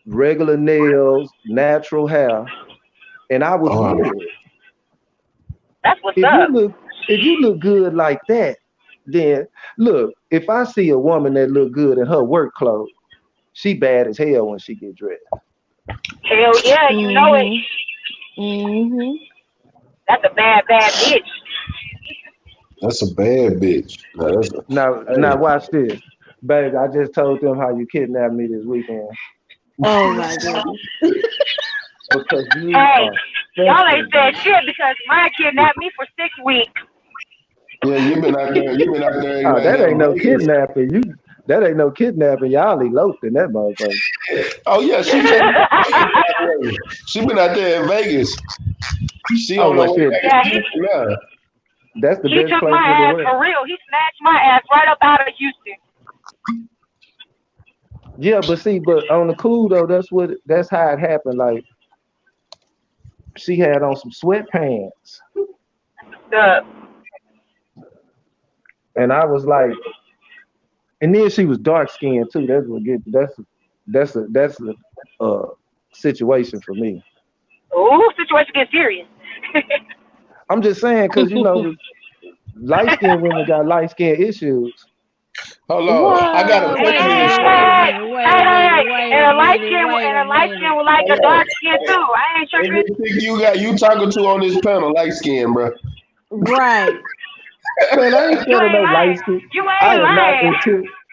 regular nails, natural hair, and I was good. That's what's up. If you look good like that, then look, if I see a woman that look good in her work clothes, she bad as hell when she get dressed. Hell yeah, you know it. Mm-hmm. That's a bad bitch. That's a bad bitch. Now watch this. Baby, I just told them how you kidnapped me this weekend. Oh my goodness. Because y'all ain't said shit because mine kidnapped me for 6 weeks. Yeah, you've been out there. Oh, that ain't no kidnapping. That ain't no kidnapping. Y'all eloped in that motherfucker. Oh yeah, she been out there in Vegas. She on the way back. Yeah. That's the he best took place my ass to for real. He snatched my ass right up out of Houston. Yeah, but on the cool though, that's how it happened. Like she had on some sweatpants. And I was like, and then she was dark skinned too. That's a situation for me. Ooh, situation gets serious. I'm just saying, because light skinned women got light skinned issues. Hold on, I got a question. And a light skin will like a dark skin too. I ain't tripping. You talking to on this panel, light skin, bro? Right. Man, I ain't scared of no light skin. You ain't lying.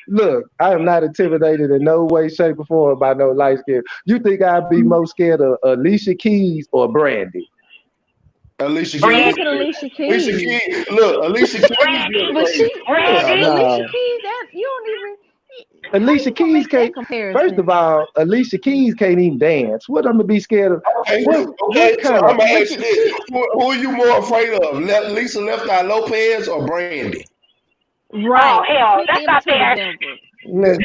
Look, I am not intimidated in no way, shape, or form by no light skin. You think I'd be more scared of Alicia Keys or Brandy? Alicia Keys. Alicia Keys. Look, Alicia Keys. But Alicia Keys, you don't even. Alicia Keys can't. First of all, Alicia Keys can't even dance. What I'm gonna be scared of? Okay, so I'm gonna ask you this: who are you more afraid of, Lisa Left Eye Lopez or Brandy? Right. Oh hell, that's not fair.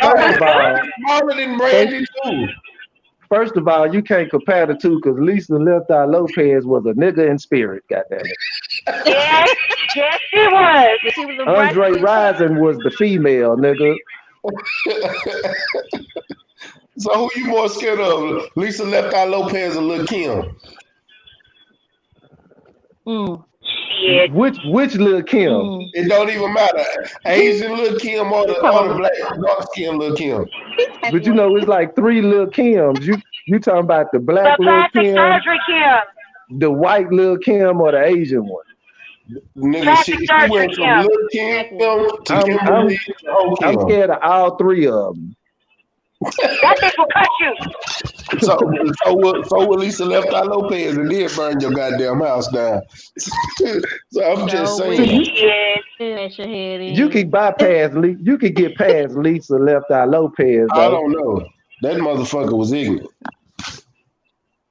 First of all, smaller than Brandy too. First of all, you can't compare the two because Lisa Left Eye Lopez was a nigga in spirit. Goddamn it. Yes, she was. Andre Rison was the female nigga. So who you more scared of, Lisa Left Eye Lopez or Lil' Kim? Shit. Which Lil' Kim? It don't even matter. Asian Lil' Kim or the black dark skin Lil' Kim. But it's like 3 Lil' Kims. You talking about the black Lil' Kim, surgery Kim, the white Lil' Kim, or the Asian one? Nigga, she went from Lil' Kim to Kimberly to I'm scared of all 3 of them. That bitch will cut you. So Lisa left our Lopez and did burn your goddamn house down. So I'm just saying. You can bypass you can get past Lisa left eye Lopez I though. don't know. That motherfucker was ignorant.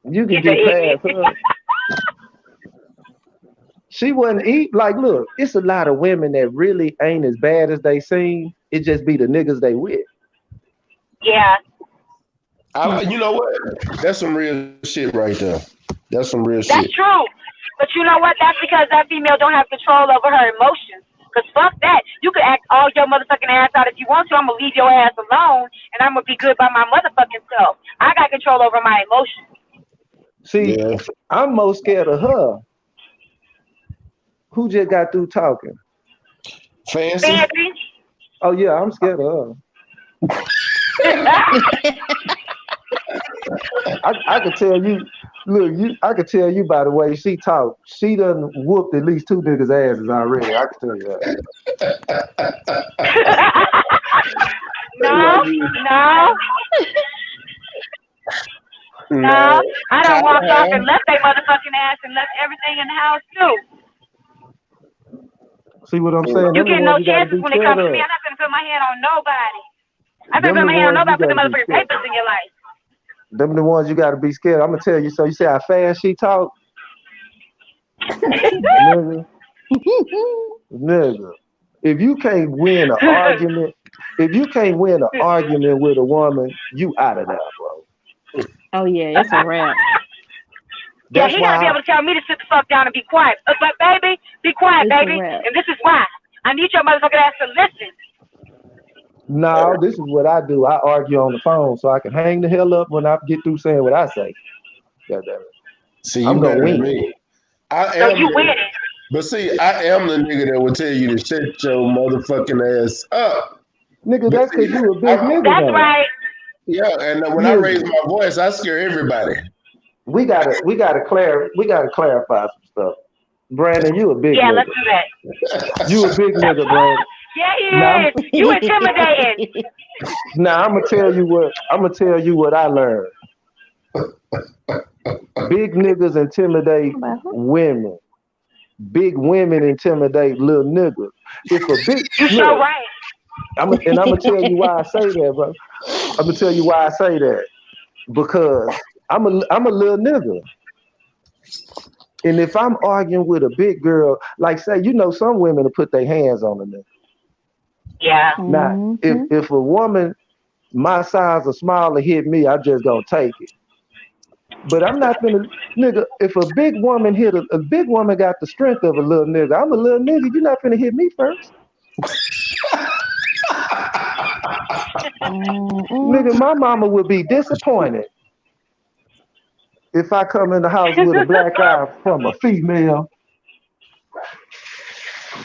You can get past her. She wasn't like, look, it's a lot of women that really ain't as bad as they seem. It just be the niggas they with. Yeah. You know what? That's some real shit right there. That's some real shit. That's true. But you know what? That's because that female don't have control over her emotions. Because fuck that. You can act all your motherfucking ass out if you want to. I'm going to leave your ass alone, and I'm going to be good by my motherfucking self. I got control over my emotions. See, I'm more scared of her. Who just got through talking? Fancy? Oh, yeah, I'm scared of her. I could tell you, look, I could tell you by the way she talk, she done whooped at least 2 niggas' asses already. I can tell you that. No, I done walked off and left their motherfucking ass and left everything in the house too. See what I'm saying? You get no chances when it comes to me. I'm not gonna put my hand on nobody. I'm not gonna put my hand on nobody. Put the motherfucking papers in your life. Them the ones you gotta be scared. I'm gonna tell you. So you see how fast she talk? Nigga. If you can't win an argument, with a woman, you out of there, bro. Oh yeah, it's a wrap. Yeah, he gotta be able to tell me to sit the fuck down and be quiet. But baby, be quiet, baby. And this is why. I need your motherfucking ass to listen. No, this is what I do. I argue on the phone so I can hang the hell up when I get through saying what I say. God damn it. See, I'm gonna win. Me. So you win it. But see, I am the nigga that will tell you to shut your motherfucking ass up. Nigga, that's because you a big nigga. That's right. Yeah, and when I raise my voice, I scare everybody. We gotta clarify some stuff. Brandon, you a big nigga. Yeah, let's do that. You a big nigga, Brandon. Yeah, he is. You intimidating. Now I'm gonna tell you what I learned. Big niggas intimidate women. Big women intimidate little niggas. If a big you so right. I'm gonna tell you why I say that, bro. I'm gonna tell you why I say that. Because I'm a little nigga. And if I'm arguing with a big girl, like say, some women will put their hands on a nigga. Yeah. Now, if a woman my size or smaller hit me, I just gonna take it. But I'm not gonna, nigga, if a big woman a big woman got the strength of a little nigga, I'm a little nigga, you're not gonna hit me first. Nigga, my mama would be disappointed if I come in the house with a black eye from a female.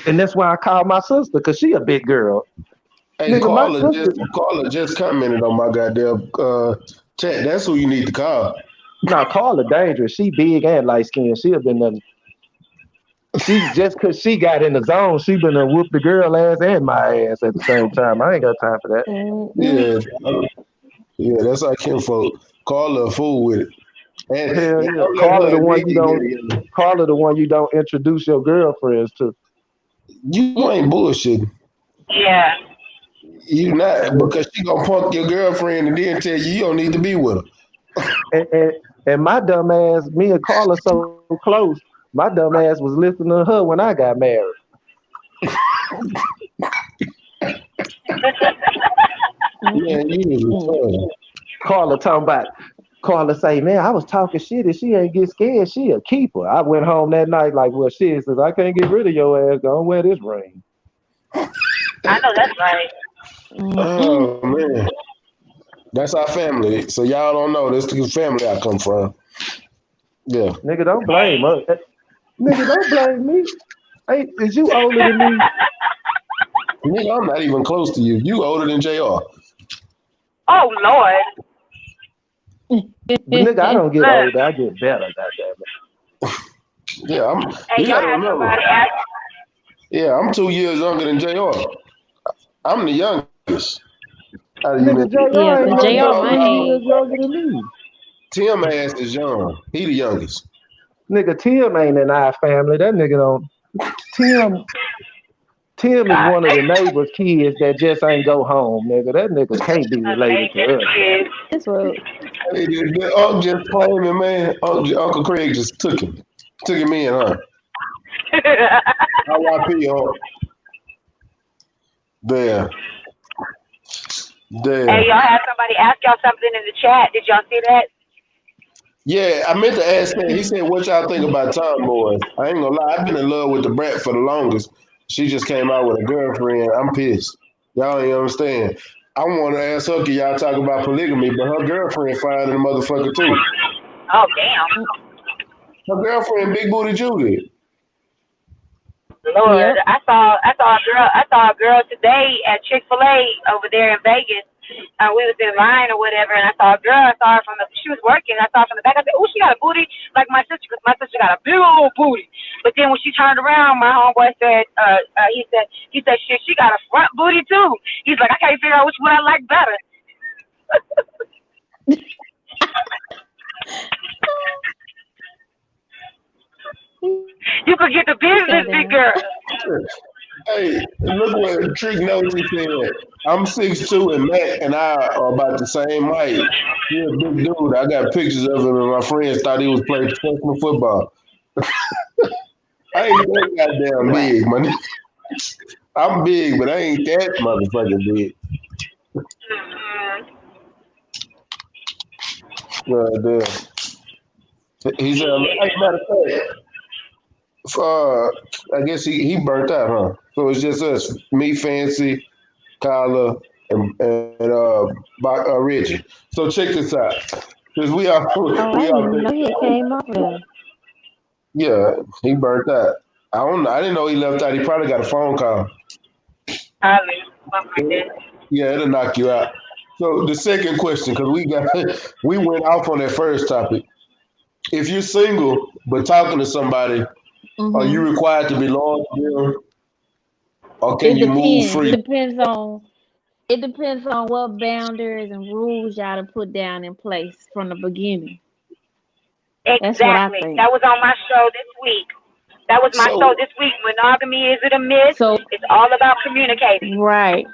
And that's why I call my sister, because she a big girl. Hey, nigga, Carla just commented on my goddamn chat. That's who you need to call. No, Carla dangerous. She big and light skinned. She have been done. She just cause she got in the zone, she been done whoop the girl ass and my ass at the same time. I ain't got time for that. Yeah, that's our kinfolk. Carla a fool with it. And hell yeah. Carla the one you don't introduce your girlfriends to. You ain't bullshitting. Yeah. You not, because she gonna punk your girlfriend and then tell you don't need to be with her. And my dumb ass, me and Carla so close, my dumb ass was listening to her when I got married. Carla talking about, Carla say, man, I was talking shit and she ain't get scared. She a keeper. I went home that night like, well, shit, says I can't get rid of your ass. Don't wear this ring. I know that's right. Oh, man. That's our family. So y'all don't know. This is the family I come from. Yeah. Nigga, don't blame us. Nigga, don't blame me. Hey, is you older than me? Nigga, I'm not even close to you. You older than JR. Oh, Lord. But nigga, I don't get older. I get better, goddammit. Yeah, you gotta remember. Yeah, I'm 2 years younger than JR. I'm the youngest. Nigga, JR my age. Younger than me. Tim ass is young. He the youngest. Nigga, Tim ain't in our family. That nigga don't. Tim is one of the neighbor's kids that just ain't go home, nigga. That nigga can't be related to us. This road. Hey, the Uncle just claiming, man. Uncle Craig just took him in, huh? R.I.P. Damn. Hey, y'all had somebody ask y'all something in the chat. Did y'all see that? Yeah, I meant to ask that. He said, "What y'all think about Tom Boys?" I ain't gonna lie, I've been in love with the brat for the longest. She just came out with a girlfriend. I'm pissed. Y'all ain't understand. I want to ask her, can y'all talk about polygamy? But her girlfriend fine in the motherfucker too. Oh damn. Her girlfriend, Big Booty Judy. Lord, Yep. I saw a girl today at Chick-fil-A over there in Vegas. We was in line or whatever, and I saw a girl. She was working. I saw her from the back. I said, "Oh, she got a booty like my sister, because my sister got a big old booty." But then when she turned around, my homeboy said, he said, "Shit, she got a front booty too." He's like, "I can't figure out which one I like better." You could get the business, big girl. Hey, look what Trick knows. He said, "I'm 6'2" and Matt and I are about the same height. He's a big dude. I got pictures of him, and my friends thought he was playing professional football. I ain't that goddamn big, man. I'm big, but I ain't that motherfucking big." He said, "Hey, matter of fact, I guess he burnt out, huh? So it's just us, me, Fancy, Kyla, and Reggie. So check this out, because we all Oh, I didn't know he came up there. yeah, he burnt out. I didn't know he left out. He probably got a phone call. Yeah, it'll knock you out. So the second question, because we went off on that first topic. If you're single but talking to somebody, are you required to be loyal to them, or can you move free? It depends on what boundaries and rules y'all to put down in place from the beginning. Exactly. That's what I think. That was on my show this week. That was my show this week. Monogamy, is it a myth? So it's all about communicating. Right.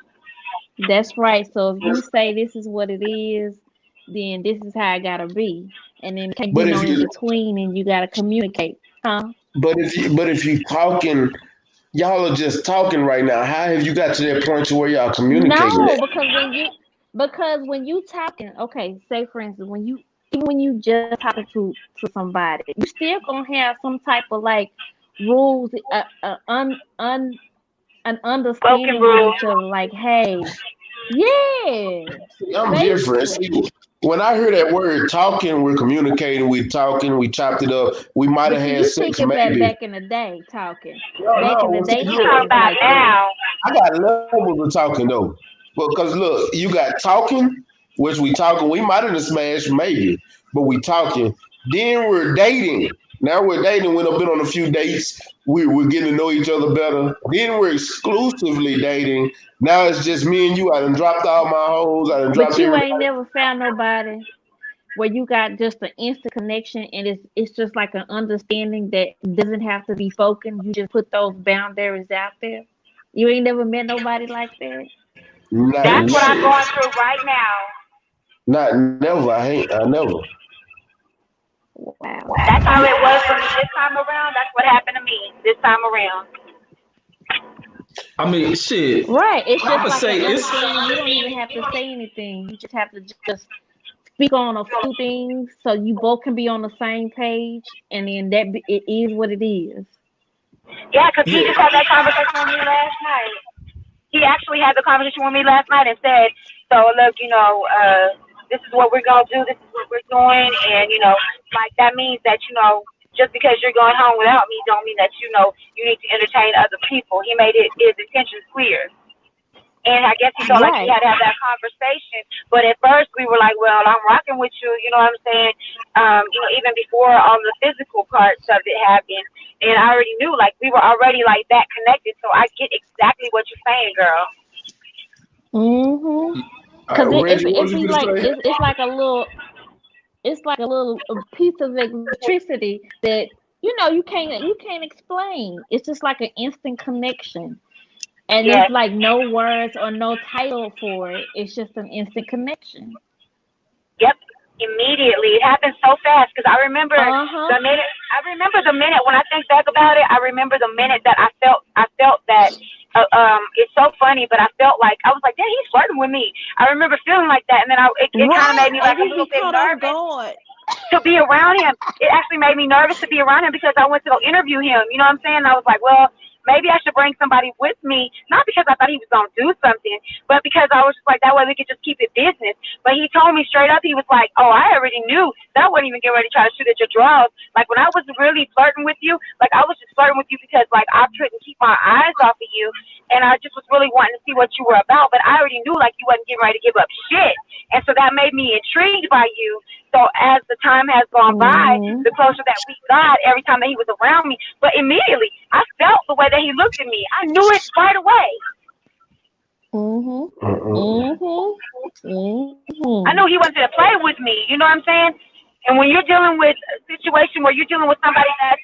That's right. So if you say this is what it is, then this is how it gotta be, and then can't be no in between, and you gotta communicate, huh? But if you talking, y'all are just talking right now. How have you got to that point to where y'all communicating? No, because when you talking, okay, say for instance, when you just talking to somebody, you still gonna have some type of like rules, an understanding with each other. Like, hey, yeah. See, I'm different. See, when I hear that word talking, we're communicating, we talking, we chopped it up. We might have had sex, maybe. Back in the day, talking. Back in the day, talking about now. I got levels of talking though, because look, you got talking, which we talking. We might have smashed, maybe, but we talking. Then we're dating. Now we're dating. We've been on a few dates. We're getting to know each other better. Then we're exclusively dating. Now it's just me and you. I done dropped all my hoes. I done dropped But you everybody. ain't never found nobody where you got just an instant connection, and it's just like an understanding that doesn't have to be spoken. You just put those boundaries out there. You ain't never met nobody like that. That's what I'm going through right now. Not never. I never. Wow. That's how it was for me this time around. That's what happened to me this time around. I mean, shit. Right. It's just like you don't even have to say anything. You just have to just speak on a few things so you both can be on the same page, and then it is what it is. Yeah, because he just had that conversation with me last night. He actually had the conversation with me last night and said, "So look, this is what we're gonna do. This is what we're doing, and like that means that just because you're going home without me, don't mean that you need to entertain other people." He made his intentions clear. And I guess he felt like he had to have that conversation. But at first we were like, well, I'm rocking with you, you know what I'm saying? Even before all the physical parts of it happened. And I already knew, like, we were already, like, that connected. So I get exactly what you're saying, girl. Mm-hmm. Because it's like a little, it's like a little piece of electricity that you can't explain. It's just like an instant connection. And Yes. it's like no words or no title for it. It's just an instant connection. Yep. Immediately. It happened so fast because I remember Uh-huh. the minute. I remember the minute when I think back about it. I remember the minute that I felt that. It's so funny, but I felt like I was like, "Damn, he's flirting with me." I remember feeling like that, and then it kind of made me like a little bit nervous to be around him. It actually made me nervous to be around him because I went to go interview him. You know what I'm saying? I was like, well, maybe I should bring somebody with me, not because I thought he was going to do something, but because I was just like, that way we could just keep it business. But he told me straight up, he was like, oh, I already knew that I wasn't even getting ready to try to shoot at your draws. Like, when I was really flirting with you, like, I was just flirting with you because, like, I couldn't keep my eyes off of you, and I just was really wanting to see what you were about, but I already knew, like, you wasn't getting ready to give up shit. And so that made me intrigued by you. So as the time has gone by, the closer that we got, every time that he was around me, but immediately I felt the way that he looked at me. I knew it right away. I knew he wanted to play with me. You know what I'm saying? And when you're dealing with a situation where you're dealing with somebody that's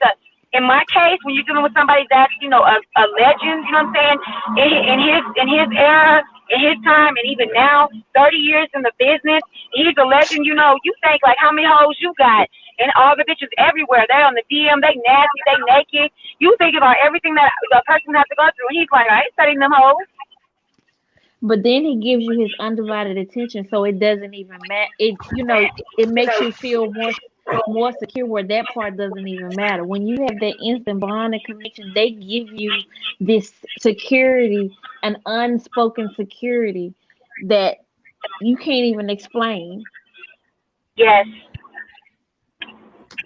in my case, when you're dealing with somebody that's, a legend, you know what I'm saying? In his era, in his time, and even now, 30 years in the business, he's a legend. You think like how many hoes you got, and all the bitches everywhere. They're on the DM, they nasty, they naked. You think about everything that the person has to go through. He's like, I ain't studying them hoes. But then he gives you his undivided attention, so it doesn't even matter. It makes you feel more secure where that part doesn't even matter. When you have that instant bond and connection, they give you this security, an unspoken security that you can't even explain. Yes.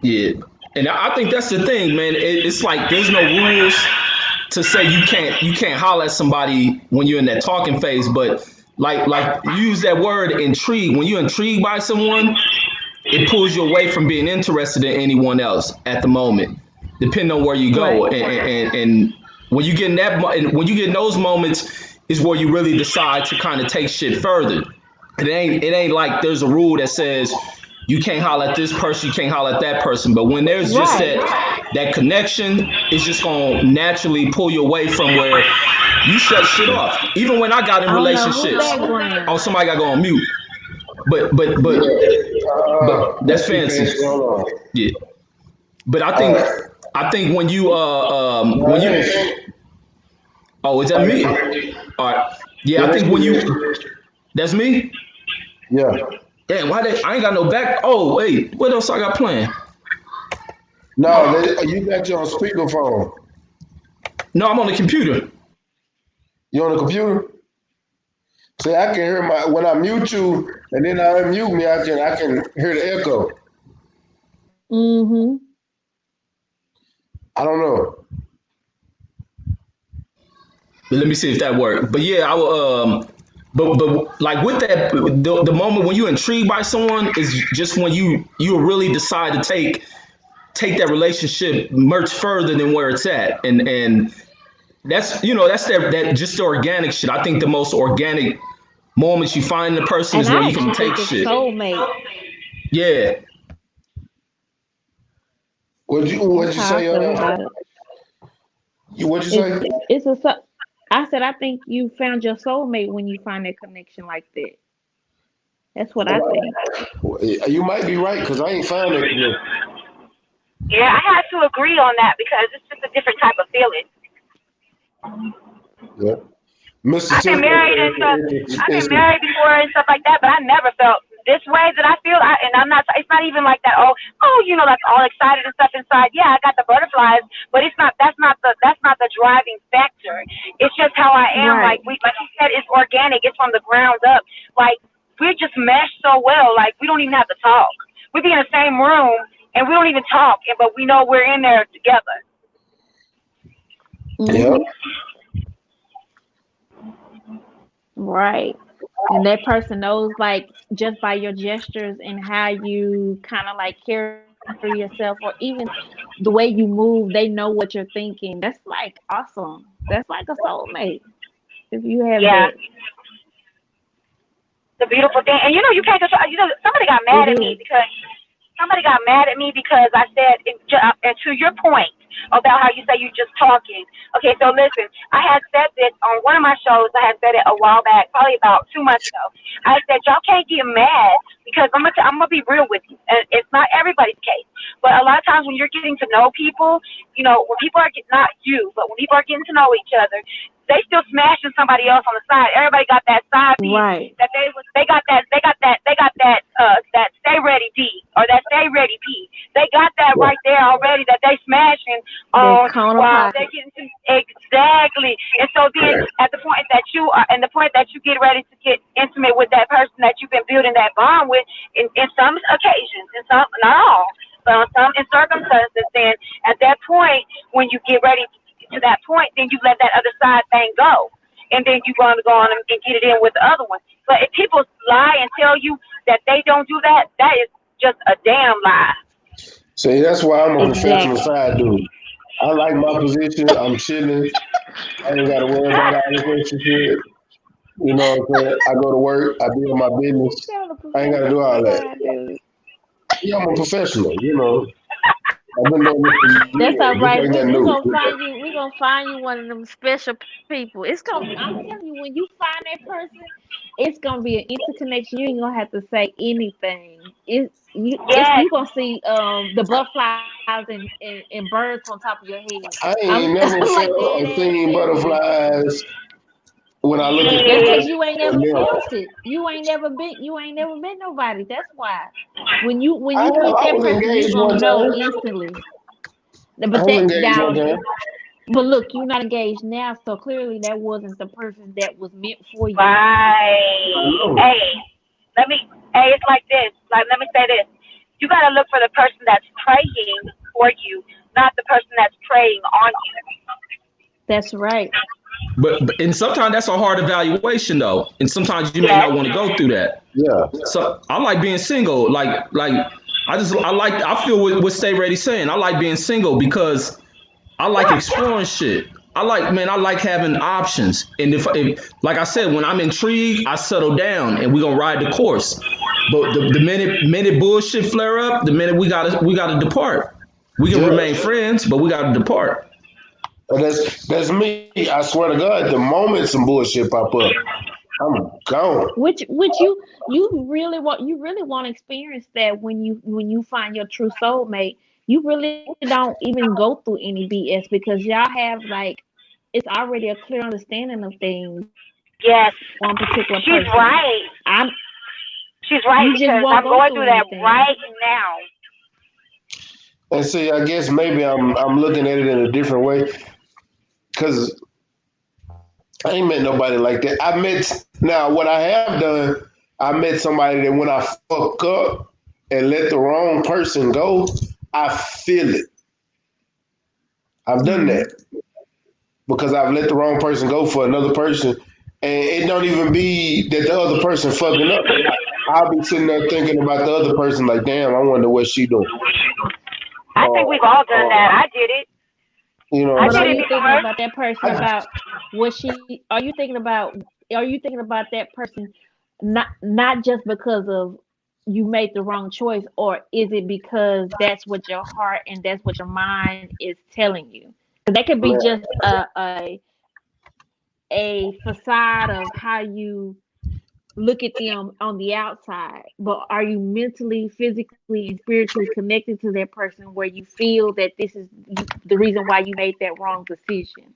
Yeah. And I think that's the thing, man. It's like there's no rules to say you can't holler at somebody when you're in that talking phase, but like you use that word intrigue. When you're intrigued by someone, it pulls you away from being interested in anyone else at the moment, depending on where you go. Right. And when you get in those moments is where you really decide to kind of take shit further. It ain't like there's a rule that says you can't holler at this person, you can't holler at that person. But when there's just that connection, it's just gonna naturally pull you away from where you shut shit off. Even when I got in relationships, somebody got to go on mute. But that's fancy. Yeah. But I think when you is that me? All right. Yeah, I think when you that's me? Yeah. Damn, I ain't got no back. Oh, wait, what else I got playing? No, you got you on speakerphone. No, I'm on the computer. You on the computer? See, I can hear when I mute you and then I unmute me, I can hear the echo. I don't know. But let me see if that worked. But yeah, I will. But like with that, the moment when you're intrigued by someone is just when you really decide to take that relationship much further than where it's at, and that's that just the organic shit. I think the most organic moments you find in a person is where you can take shit. Soulmate. Yeah. What'd you say? What'd you say? I said I think you found your soulmate when you find that connection like that. That's what I think. You might be right because I ain't found it yet. Yeah, I have to agree on that because it's just a different type of feeling. Yeah. Mr. I've been married and stuff. I've been married before and stuff like that, but I never felt this way that I feel. And I'm not. It's not even like that. Oh, like all excited and stuff inside. Yeah, I got the butterflies, but it's not. That's not the driving factor. It's just how I am. Right. Like you said, it's organic. It's from the ground up. Like we're just meshed so well. Like we don't even have to talk. We be in the same room and we don't even talk, but we know we're in there together. Yep. Right. And that person knows, like, just by your gestures and how you kind of like carry yourself, or even the way you move, they know what you're thinking. That's like awesome. That's like a soulmate. If you have that. The beautiful thing. And you can't control, somebody got mad at me because somebody got mad at me because I said, and to your point about how you say you just talking. Okay, so listen, I had said this on one of my shows. I had said it a while back, probably about 2 months ago. I said, y'all can't get mad because I'm gonna be real with you, and it's not everybody's case. But a lot of times when you're getting to know people, you know, when people are not you, but when people are getting to know each other, they still smashing somebody else on the side. Everybody got that side piece that they got that Stay Ready D or that Stay Ready P. They got that right there already that they smashing on while they getting to exactly. And so then at the point that you are, and the point that you get ready to get intimate with that person that you've been building that bond with, in some occasions, in some, not all, but on some in circumstances, then at that point when you get ready to that point, then you let that other side thing go. And then you're going to go on and get it in with the other one. But if people lie and tell you that they don't do that, that is just a damn lie. See, that's why I'm a professional side dude. I like my position. I'm chilling. I ain't got to worry about all this extra shit. You know what I'm saying? I go to work. I do my business. I ain't got to do all that. Yeah, I'm a professional, you know. I've been doing this for years. That's all right. This We're ain't nothing new. gonna find you one of them special people. I'm telling you, when you find that person, it's gonna be an interconnection. You ain't gonna have to say anything. You gonna see the butterflies and birds on top of your head. I ain't never felt or seen butterflies when I look at That's because you ain't never felt it. You ain't never met nobody. That's why. When you meet that person, you gonna know instantly. But look, you're not engaged now, so clearly that wasn't the person that was meant for you. Right. It's like this. Like, let me say this. You gotta look for the person that's praying for you, not the person that's preying on you. That's right. But and sometimes that's a hard evaluation though, and sometimes you may not want to go through that. Yeah. So I like being single. I feel what Stay Ready saying. I like being single because I like exploring shit. I like having options. And if like I said, when I'm intrigued, I settle down and we're gonna ride the course. But the minute bullshit flare up, the minute we gotta depart. We can remain friends, but we gotta depart. That's me. I swear to God, the moment some bullshit pop up, I'm gone. Which you really want to experience that when you find your true soulmate. You really don't even go through any BS because y'all have it's already a clear understanding of things. Yes. One particular person. She's right. She's right because I'm going through that right now. And see, I guess maybe I'm looking at it in a different way. Because I ain't met nobody like that. What I have done, I met somebody that when I fuck up and let the wrong person go, I feel it. I've done that because I've let the wrong person go for another person. And it don't even be that the other person fucking up. I'll be sitting there thinking about the other person like, damn, I wonder what she doing. I think we've all done that. I did it. You know, but are you thinking about that person about what she? Are you thinking about that person not just because of you made the wrong choice, or is it because that's what your heart and that's what your mind is telling you? Because that could be just a facade of how you look at them on the outside, but are you mentally, physically, and spiritually connected to that person where you feel that this is the reason why you made that wrong decision?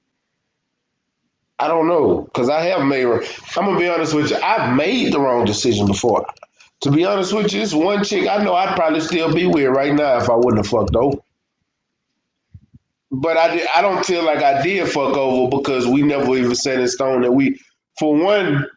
I don't know, because I'm going to be honest with you, I've made the wrong decision before. To be honest with you, this one chick, I know I'd probably still be with right now if I wouldn't have fucked over. But I don't feel like I did fuck over because we never even set in stone that for one,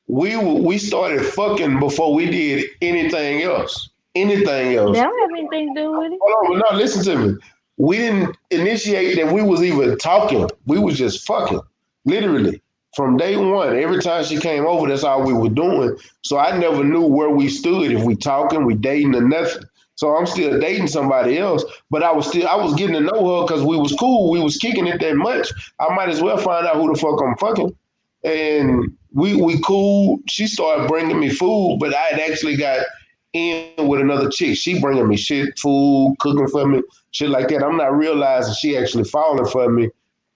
we started fucking before we did anything else. Anything else. That don't have anything to do with it. Hold on, no, listen to me. We didn't initiate that we was even talking. We was just fucking. Literally. From day one. Every time she came over, that's all we were doing. So I never knew where we stood, if we talking, we dating or nothing. So I'm still dating somebody else, but I was getting to know her because we was cool. We was kicking it that much. I might as well find out who the fuck I'm fucking. And we cool. She started bringing me food, but I had actually got in with another chick. She bringing me shit, food, cooking for me, shit like that. I'm not realizing she actually falling for me,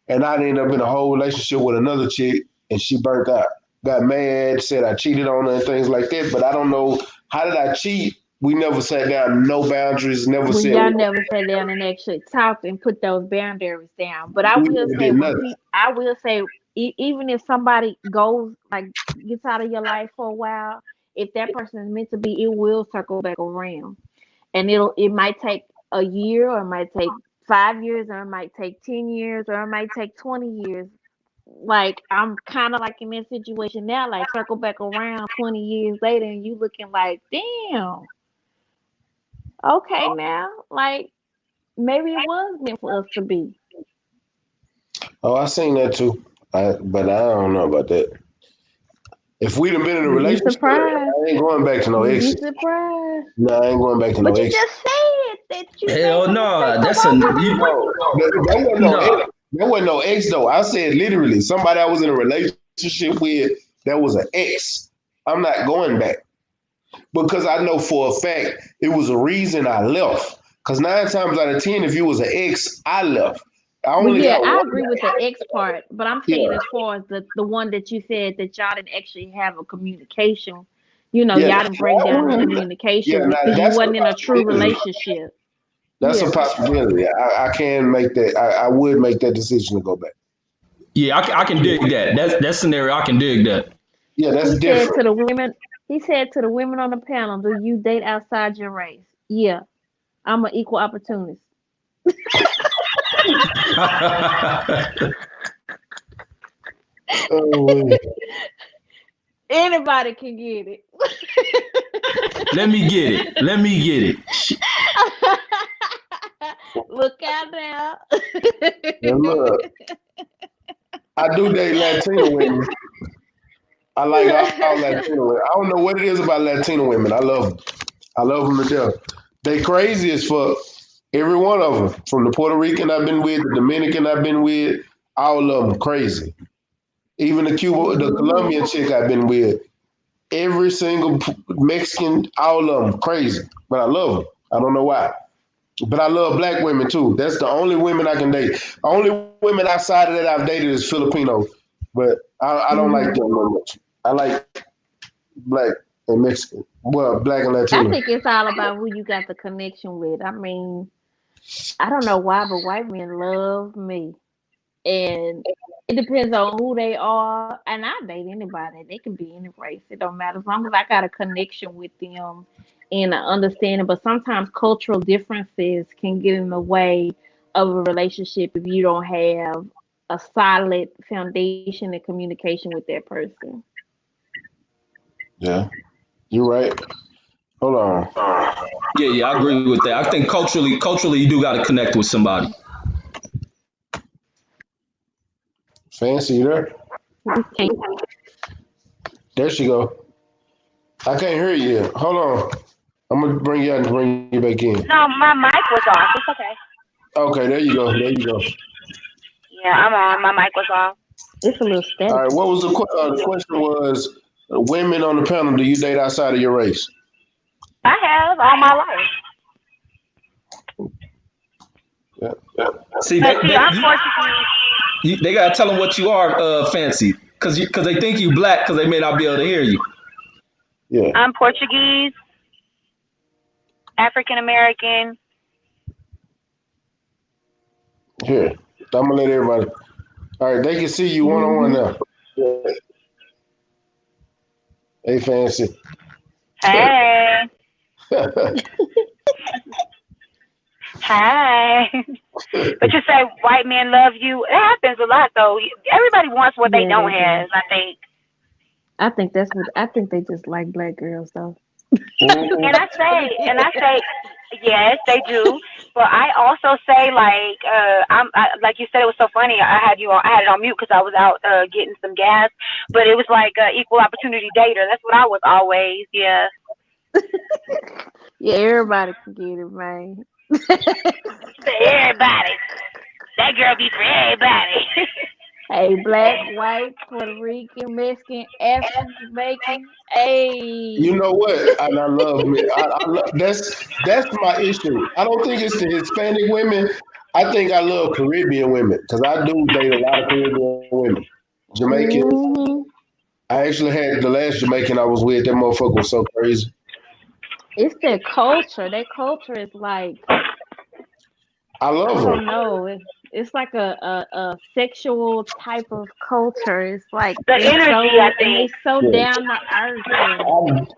and I ended up in a whole relationship with another chick, and she burnt out. Got mad, said I cheated on her and things like that. But I don't know, how did I cheat? We never sat down, no boundaries, never When said y'all never sat down and actually talked and put those boundaries down. But I we will never say, did nothing. even if somebody goes like gets out of your life for a while, if that person is meant to be, it will circle back around, and it might take a year, or it might take 5 years, or it might take 10 years, or it might take 20 years. Like I'm kind of like in this situation now, like circle back around 20 years later, and you looking like, damn, okay, now like maybe it was meant for us to be. Oh, I seen that too. But I don't know about that. If we'd have been in a You'd be relationship, surprised. I ain't going back to no You'd be exes. surprised. No, I ain't going back to no But you exes. just said that you made Hell the no, mistake. So that's why a would you, No, that wasn't no no. ex. That wasn't no ex though. I said literally somebody I was in a relationship with that was an ex. I'm not going back because I know for a fact it was a reason I left. Because 9 times out of 10, if you was an ex, I left. I Well, only yeah, got I one. agree with the X part, but I'm saying Yeah, as far as the one that you said that y'all didn't actually have a communication, yeah, y'all didn't break that down the one. Yeah, communication now because you that's a wasn't in a true possibility. relationship. That's a Yeah. possibility. I can make that. I would make that decision to go back. Yeah, I can dig that. That scenario, I can dig that. Yeah, that's He said different. to the women, he said to the women on the panel, "Do you date outside your race?" Yeah, I'm an equal opportunist. Oh, Anybody can get it. Let me get it. Let me get it. Look out now. and look, I do date Latino women. I like all Latino women. I don't know what it is about Latino women. I love them. I love them to death. They crazy as fuck. Every one of them, from the Puerto Rican I've been with, the Dominican I've been with, all of them crazy. Even the Mhm. Colombian chick I've been with, every single Mexican, all of them crazy. But I love them. I don't know why. But I love black women too. That's the only women I can date. The only women outside of that I've dated is Filipino. But I don't like Mhm. them no much. I like black and Mexican. Well, black and I Latino. think it's all about who you got the connection with. I mean, I don't know why, but white men love me. And it depends on who they are. And I date anybody. They can be any race. It don't matter. As long as I got a connection with them and an understanding. But sometimes cultural differences can get in the way of a relationship if you don't have a solid foundation and communication with that person. Yeah, you're right. Hold on. Yeah, I agree with that. I think culturally, you do got to connect with somebody. Fancy, you there? We can't. There she go. I can't hear you yet. Hold on. I'm gonna bring you out and bring you back in. No, my mic was off. It's okay. Okay, there you go. There you go. Yeah, I'm on. My mic was off. It's a little All right. staticky. What was the question? Was women on the panel? Do you date outside of your race? I have all my life. Yeah. Yeah. See, But see, I'm Portuguese. they gotta tell them what you are, fancy, because they think you black, because they may not be able to hear you. Yeah. I'm Portuguese, African American. Here. I'm gonna let everybody. All right. They can see you one on one Hmm. now. Yeah. Hey, fancy. Hey, hey. But you say white men love you. It happens a lot though. Everybody wants what they Yeah, don't they do. have. I think. I think they just like black girls though. Mhm. And I say, yes, they do. But I also say, like, like you said, it was so funny. I had it on mute because I was out getting some gas. But it was like equal opportunity dater. That's what I was always. Yeah, Yeah, everybody can get it, man. everybody. That girl be for everybody. Hey, black, white, Puerto Rican, Mexican, African, Jamaican. You Hey. know what? And I love me. I love, that's my issue. I don't think it's the Hispanic women. I think I love Caribbean women because I do date a lot of Caribbean women. Jamaican. Hmm. I actually had the last Jamaican I was with. That motherfucker was so crazy. It's their culture. Their culture is like, I love I her. don't know. It's like a sexual type of culture. It's like The energy, I they think. so Yeah. down to earth and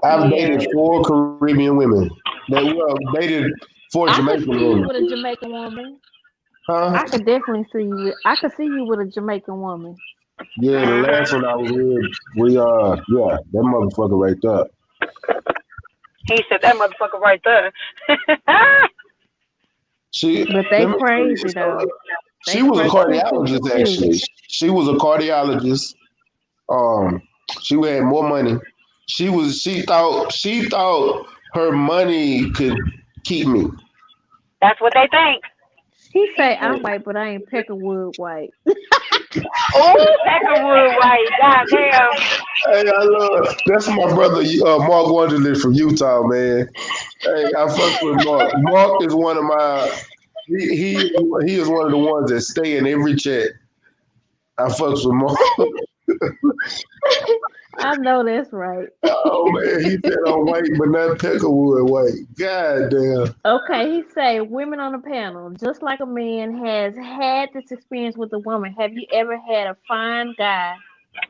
I've yeah. dated 4 Caribbean women. That dated 4 I could Jamaican see you women. with a Jamaican woman. Huh? I could definitely see you. I could see you with a Jamaican woman. Yeah, the last one I was with, yeah, that motherfucker right there. He said that motherfucker right there. She, But let they me tell you crazy though. something. They She was a too cardiologist cute. actually. She was a cardiologist. Um, she had more money. She thought her money could keep me. That's what they think. He say I'm white, but I ain't Peckerwood white. Oh, Peckerwood white. Goddamn. Hey, I love that's my brother Mark Wonderly from Utah, man. Hey, I fuck with Mark. Mark is one of my he is one of the ones that stay in every chat. I fucks with Mark. I know that's right. Oh man, he said I'm white, but not Peckerwood white. God damn. Okay, he say women on the panel, just like a man has had this experience with a woman. Have you ever had a fine guy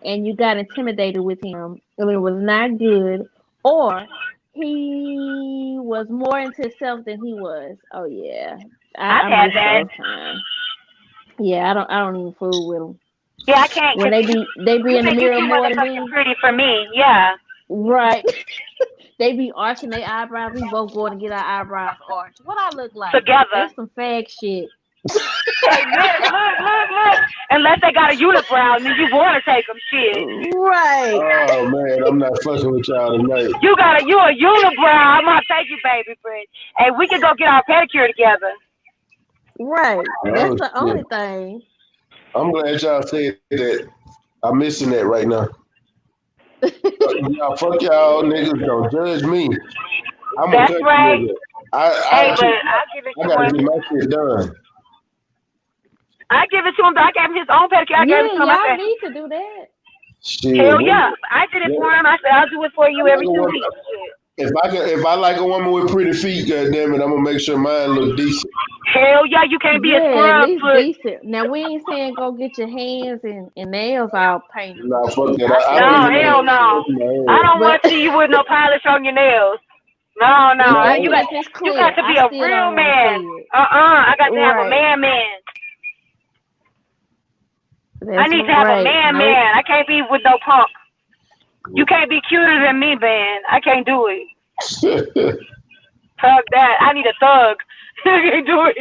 and you got intimidated with him and it was not good, or he was more into himself than he was? Oh yeah, I've I had miss that. those times. Yeah, I don't even fool with them Yeah, I can't, when because they be you in the think you mirror too more than motherfucking me. pretty for me. Yeah. Right. They be arching their eyebrows. We both going to get our eyebrows arched. What I look like? Together. That's some fag shit. Hey, look. Unless they got a unibrow and then you want to take them, shit. Right. Oh man, I'm not fucking with y'all tonight. You a unibrow. I'm gonna take you, baby, but hey, we can go get our pedicure together. Right. Oh That's the shit. only thing. I'm glad y'all said that. I'm missing that right now. Y'all, fuck y'all niggas. Don't judge me. I'm a That's country right. nigga. Hey, but I give it I to gotta him. get my shit done. I give it to him. I gave him his own pedicure. I gave it Yeah, to him. I y'all said, need to do that. Shit. hell yeah. I did it for him. I said, I'll do it for I you like every a 2 woman. weeks. Shit. If I like a woman with pretty feet, goddamn it, I'm gonna make sure mine look decent. Hell yeah, you can't be a Yeah, at scrub least foot. decent. Now we ain't saying go get your hands and nails all painted Nah, and fuck shit. that. I I can don't No, even see know hell that no. shit. what my I ass. don't want But to see you with no polish on your nails. No. even No, You if it's got clear, to I be a still real don't want to man. see it. I got to have a Right. man. I That's need to have a right. man. Nope. I can't be with no punk. You can't be cuter than me, man. I can't do it. Thug that. I need a thug. I can't do it.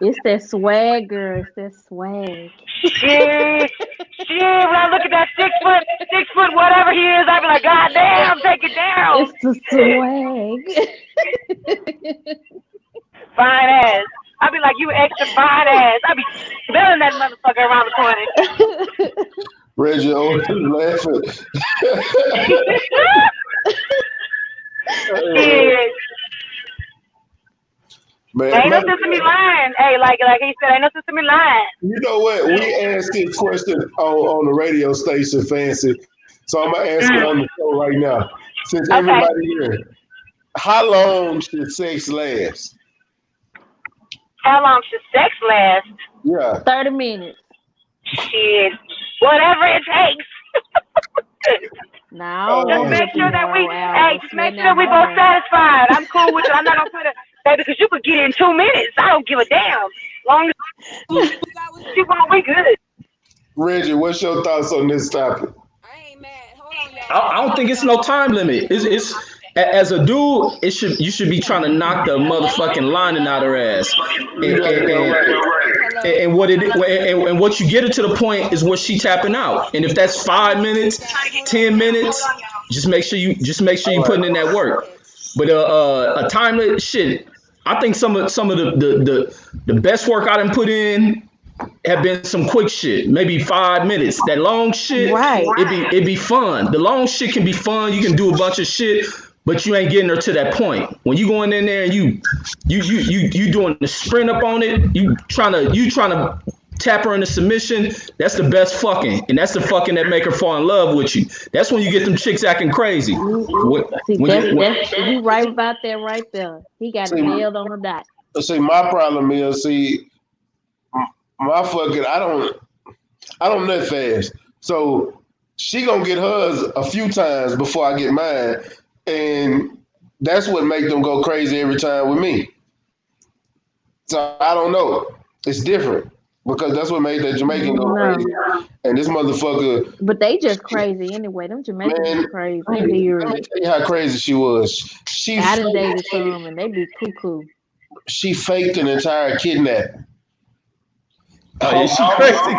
It's that swag, girl. It's that swag. Shit. When I look at that 6 foot whatever he is, I be like, God damn, take it down. It's the swag. Fine ass. I be like, you extra fine ass. I be spilling that motherfucker around the corner. Reggie Owens laughing. Shit. Man, Ain't no sense in me lying. Hey, like he said, ain't no sense in me lying. you know what? We asked this question on the radio station, Fancy. So I'm gonna ask it on the show right now. Since Okay. everybody here, how long should sex last? How long should sex last? Yeah. 30 minutes. Shit. Whatever it takes. No, Just make sure that just make sure that we both satisfied. I'm cool with it. I'm not gonna put it, baby, because you could get it in 2 minutes. I don't give a damn. Long as you want, we good. Reggie, what's your thoughts on this topic? I don't think it's no time limit. It's as a dude, you should be trying to knock the motherfucking lining out her ass, You got that right. and what you get it to the point is where she tapping out. And if that's 5 minutes, 10 minutes, just make sure you putting in that work. But a time limit, shit. I think some of the best work I done put in have been some quick shit, maybe 5 minutes. That long shit, Right. It be fun. The long shit can be fun. You can do a bunch of shit, but you ain't getting her to that point. When you going in there and you doing the sprint up on it, you trying to tap her into submission. That's the best fucking, and that's the fucking that make her fall in love with you. That's when you get them chicks acting crazy. You right about that right there. He got it nailed on the dot. See, my problem is, my fucking, I don't nut fast. So she gonna get hers a few times before I get mine. And that's what make them go crazy every time with me. So I don't know. It's different. Because that's what made that Jamaican go crazy. And this motherfucker. But they just crazy anyway. Them Jamaicans crazy. Let me tell you how crazy she was. I done dated some and they be cuckoo. She faked an entire kidnapping. Oh, she crazy.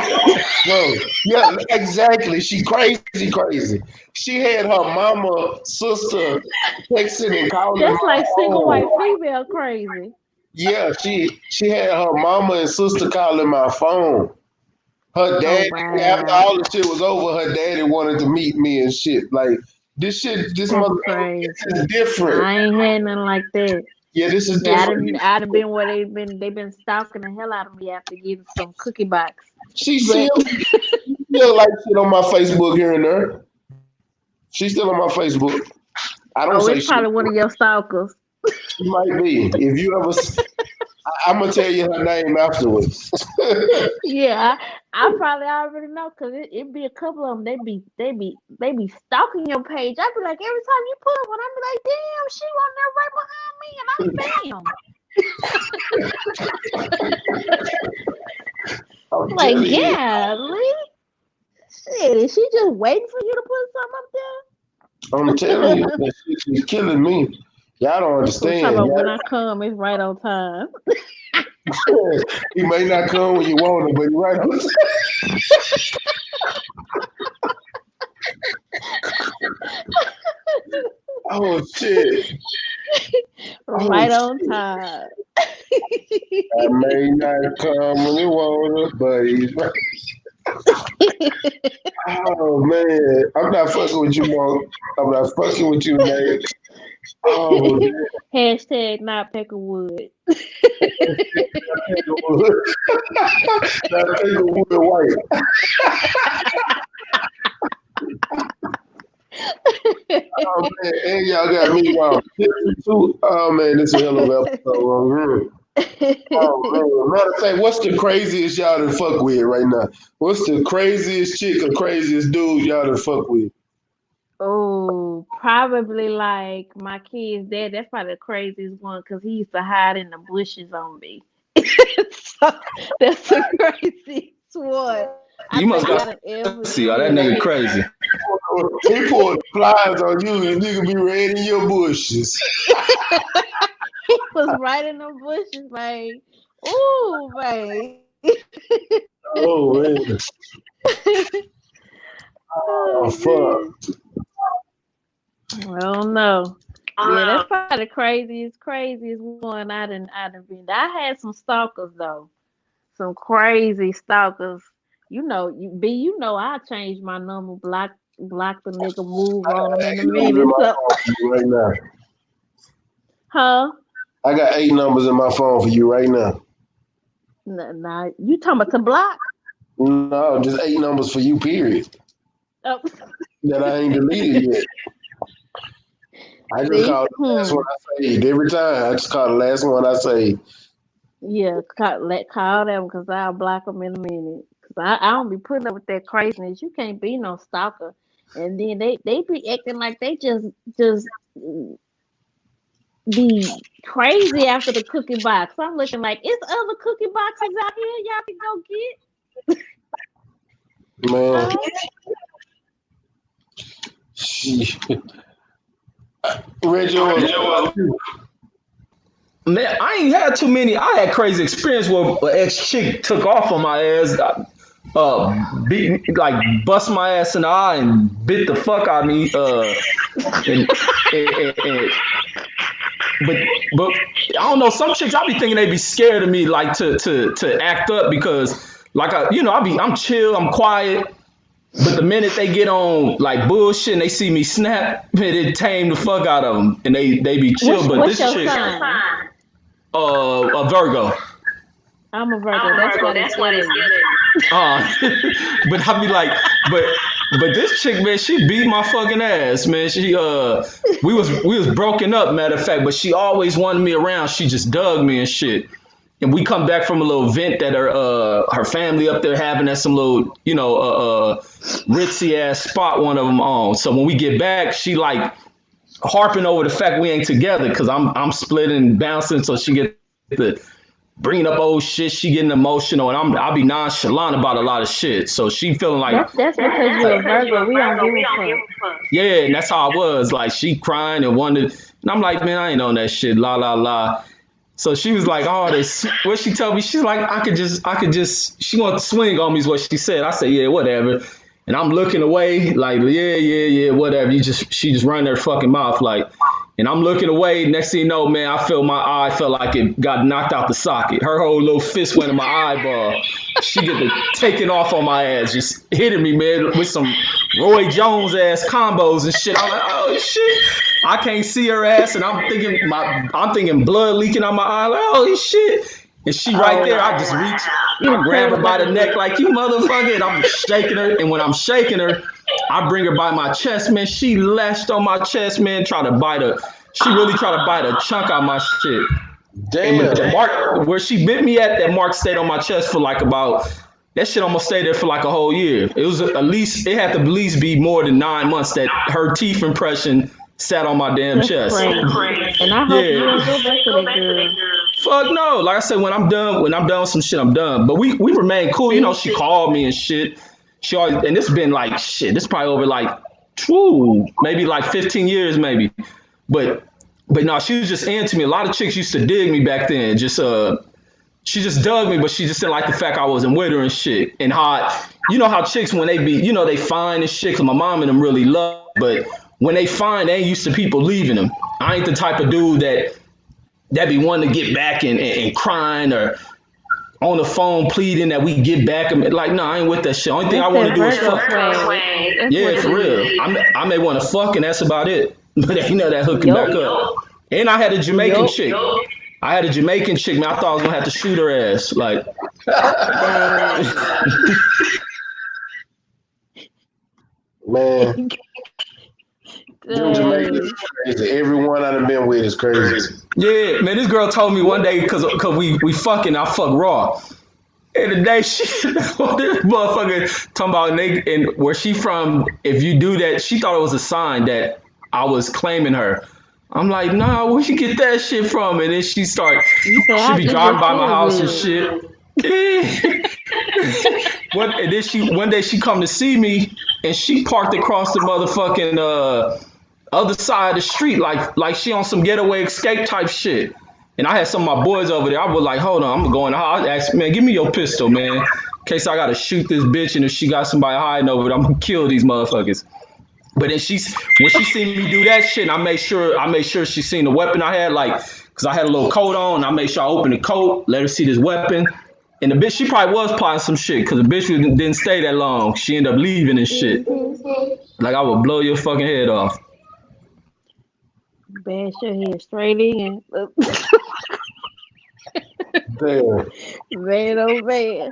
Bro, yeah, exactly. She crazy. She had her mama, sister texting and calling. That's like single white female crazy. Yeah, she had her mama and sister calling my phone. Her dad, after all the shit was over, her daddy wanted to meet me and shit. Like this motherfucker is different. I ain't had nothing like that. Yeah, this is different. I'd have been where they've been stalking the hell out of me after getting some cookie box. She still like shit on my Facebook here and there. She's still on my Facebook. I don't say it's probably one of your stalkers. She might be. If you ever, I'm gonna tell you her name afterwards. Yeah, I probably already know because it be a couple of them. They be stalking your page. I be like, every time you put up one, I be like, damn, she on there right behind me, and I'm like, yeah, shit, is she just waiting for you to put something up there? I'm telling you, that shit is killing me. Y'all don't understand. When I come, it's right on time. He may not come when you want him, but he's right on time. Oh shit! Right on time. I may not come when you want him, but he's right. Oh man, I'm not fucking with you, Mark. I'm not fucking with you, man. Oh, hashtag not Peckerwood. Not Peckerwood white. Oh man, and y'all got me wrong. Oh man, this is a hell of an episode on here. Oh man, matter of fact, what's the craziest y'all done fuck with right now? What's the craziest chick or craziest dude y'all done fuck with? Oh, probably like my kid's dad. That's probably the craziest one because he used to hide in the bushes on me. So that's the craziest one. You must got see, that nigga crazy. He pulled flies on you and nigga be right in your bushes. He was right in the bushes, man. Ooh, man. Oh man. Oh fuck. I don't know. Yeah, that's probably the craziest one I done been. I had some stalkers though. Some crazy stalkers. You know, I changed my number, block the nigga, move on him in a minute. Right now. Huh? I got 8 numbers in my phone for you right now. Nah, you talking about to block? No, just 8 numbers for you, period. Oh. That I ain't deleted yet. I just call the last one I saved. Every time, I just call the last one I saved. Yeah, call them because I'll block them in a minute. Cause I don't be putting up with that craziness. You can't be no stalker. And then they be acting like they just be crazy after the cookie box. I'm looking like, it's other cookie boxes out here y'all can go get. Man. Reggie, man, I ain't had too many. I had crazy experience where an ex chick took off on my ass, bust my ass in the eye and bit the fuck out of me. But I don't know. Some chicks I be thinking they be scared of me, like to act up because like I'm chill, I'm quiet. But the minute they get on like bullshit and they see me snap, it tame the fuck out of them, and they be chill. But what's this your chick, sign? a Virgo. I'm a Virgo. That's why they scared of you. But I be like, but this chick, man, she beat my fucking ass, man. She we was broken up, matter of fact, but she always wanted me around. She just dug me and shit. And we come back from a little event that her family up there having at some little, ritzy ass spot one of them on. So when we get back, she like harping over the fact we ain't together because I'm splitting and bouncing. So she get the bringing up old shit. She getting emotional, and I'll be nonchalant about a lot of shit. So she feeling like that's because you're a Virgo. We don't give a fuck. Yeah, and that's how I was. Like she crying and wanted, and I'm like, man, I ain't on that shit. La la la. So she was like, oh, this. What she told me, she's like, I could just. She want to swing on me is what she said. I said, yeah, whatever. And I'm looking away, like, yeah, whatever. She just run her fucking mouth, like. And I'm looking away. Next thing you know, man, I felt my eye felt like it got knocked out the socket. Her whole little fist went in my eyeball. She get to taking off on my ass, just hitting me, man, with some Roy Jones ass combos and shit. I'm like, oh shit, I can't see her ass, and I'm thinking blood leaking out my eye. Like, oh shit. And she right there, I just reach, grab her by the neck like, you motherfucker, and I'm shaking her. And when I'm shaking her, I bring her by my chest, man. She lashed on my chest, man, she really tried to bite a chunk out my shit. Damn. And the mark where she bit me at, that mark stayed on my chest for like that shit almost stayed there for like a whole year. It had to at least be more than 9 months that her teeth impression sat on my damn chest. And I hope you don't go back to that girl. Fuck no. Like I said, when I'm done with some shit, I'm done. But we remain cool. You know, she called me and shit. She always, and it's been like shit. This probably over like maybe like 15 years, maybe. But no, she was just into me. A lot of chicks used to dig me back then. She just dug me, but she just didn't like the fact I wasn't with her and shit. And how chicks when they be, they fine and shit, cause my mom and them really love, but when they fine, they ain't used to people leaving them. I ain't the type of dude that be wanting to get back and crying or on the phone pleading that we get back. Like, no, I ain't with that shit. Only thing I want to do is fuck. Yeah, for real. I may want to fuck, and that's about it. But ain't no that hooking back up. And I had a Jamaican chick. I had a Jamaican chick, man. I thought I was gonna have to shoot her ass. Like, man. Them Jamaicans crazy. Everyone I've been with is crazy. Yeah, man. This girl told me one day because we fucking, I fuck raw. And the day this motherfucker talking about and where she from, if you do that, she thought it was a sign that I was claiming her. I'm like, nah, where'd you get that shit from? And then she be driving by my house and shit. And then one day she come to see me and she parked across the motherfucking other side of the street like she on some getaway escape type shit. And I had some of my boys over there. I was like, hold on, I'm going to house. I asked, man, give me your pistol, man. In case I gotta shoot this bitch, and if she got somebody hiding over it, I'm gonna kill these motherfuckers. But then when she seen me do that shit, I made sure she seen the weapon I had, like, cause I had a little coat on. I made sure I opened the coat, let her see this weapon. And the bitch, she probably was plotting some shit, cause the bitch didn't stay that long. She ended up leaving and shit. Like, I would blow your fucking head off. Bash your head straight in. Damn. Man, oh man.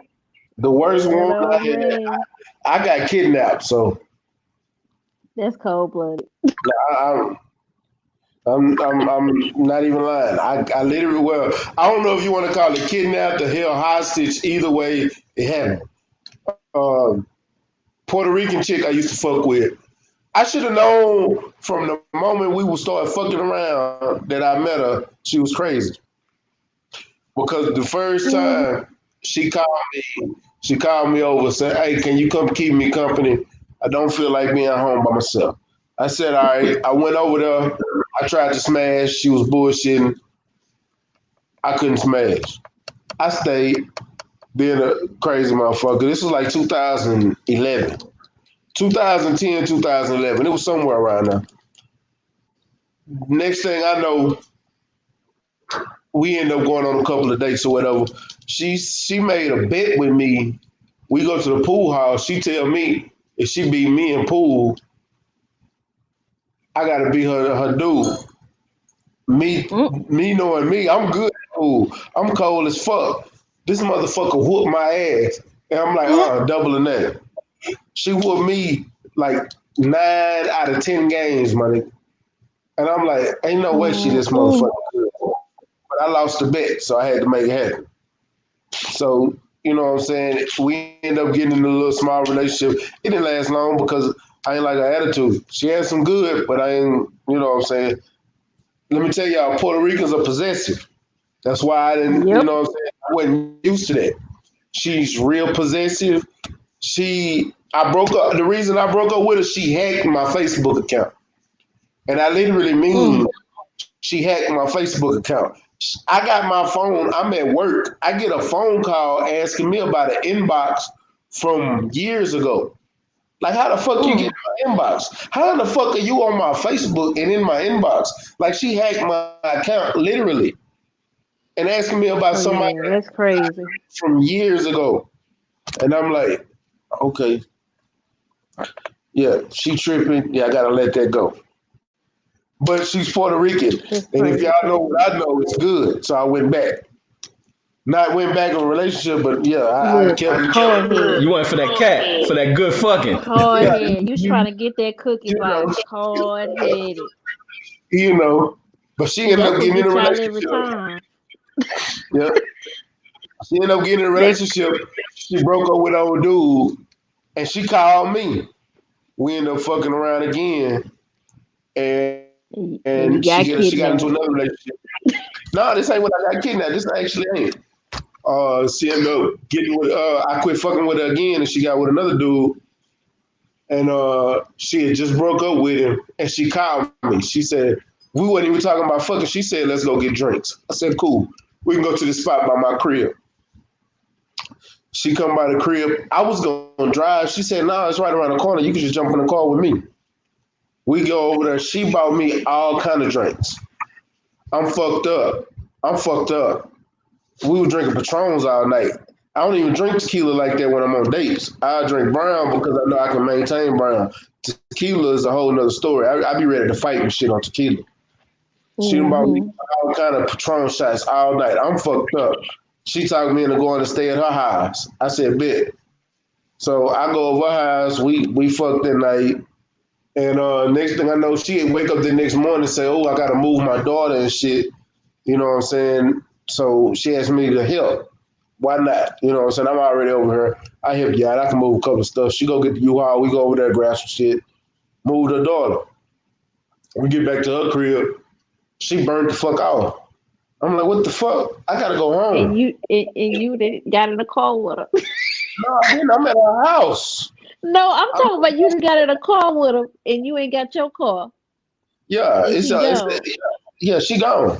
The worst one I got kidnapped, so that's cold blooded. I'm not even lying. I literally, I don't know if you want to call it kidnapped or held hostage. Either way, it happened. Puerto Rican chick I used to fuck with. I should have known from the moment we would start fucking around that I met her, she was crazy. Because the first time she called me over and said, hey, can you come keep me company? I don't feel like being home by myself. I said, all right. I went over there. I tried to smash. She was bullshitting. I couldn't smash. I stayed being a crazy motherfucker. This was like 2011. 2010, 2011. It was somewhere around there. Next thing I know, we ended up going on a couple of dates or whatever. She made a bet with me We go to the pool house. She tell me if she beat me in pool, I gotta be her dude. Me knowing me, I'm good at pool. I'm cold as fuck. This motherfucker whooped my ass. And I'm like, doubling that. She whooped me like 9 out of 10 games, money. And I'm like, ain't no way she this motherfucker good. But I lost the bet, so I had to make it happen. So, you know what I'm saying? We end up getting in a little small relationship. It didn't last long because I ain't like her attitude. She had some good, but I ain't, you know what I'm saying? Let me tell y'all, Puerto Ricans are possessive. That's why I didn't, you know what I'm saying? I wasn't used to that. She's real possessive. I broke up. The reason I broke up with her, she hacked my Facebook account. And I literally mean she hacked my Facebook account. I got my phone. I'm at work. I get a phone call asking me about an inbox from years ago. Like, how the fuck you get my inbox? How the fuck are you on my Facebook and in my inbox? Like, she hacked my account literally and asking me about somebody that's crazy from years ago. And I'm like, okay. Yeah, she tripping. Yeah, I gotta let that go. But she's Puerto Rican. And if y'all know what I know, it's good. So I went back. Not went back in a relationship, but yeah, I kept hard-headed. You went for that cat, for that good fucking. Hard-headed. You trying to get that cookie box. Hard-headed. You know, but she ended up getting in a relationship. Every time. Yeah. She ended up getting in a relationship. She broke up with old dude, and she called me. We ended up fucking around again, and she got into another relationship. No, this ain't what I got kidnapped. This actually ain't. She ended up getting with. I quit fucking with her again, and she got with another dude. And she had just broke up with him, and she called me. She said we wasn't even talking about fucking. She said, "Let's go get drinks." I said, "Cool. We can go to the spot by my crib." She come by the crib. I was gonna drive. She said, "No, it's right around the corner. You can just jump in the car with me." We go over there. She bought me all kind of drinks. I'm fucked up. We were drinking Patrons all night. I don't even drink tequila like that when I'm on dates. I drink brown because I know I can maintain brown. Tequila is a whole nother story. I be ready to fight and shit on tequila. She bought me all kind of Patron shots all night. I'm fucked up. She talked me into going to stay at her house. I said, bet. So I go over her house. We fucked that night. And next thing I know, she'd wake up the next morning and say, oh, I got to move my daughter and shit. You know what I'm saying? So she asked me to help. Why not? You know what I'm saying? I'm already over here. I help you out. I can move a couple of stuff. She go get the U-Haul. We go over there, grab some shit. Move her daughter. We get back to her crib. She burnt the fuck off. I'm like, what the fuck? I gotta go home. And you got in a car with her. No, I didn't. I'm at her house. No, I'm talking about you got in a car with her and you ain't got your car. Yeah, yeah, she gone.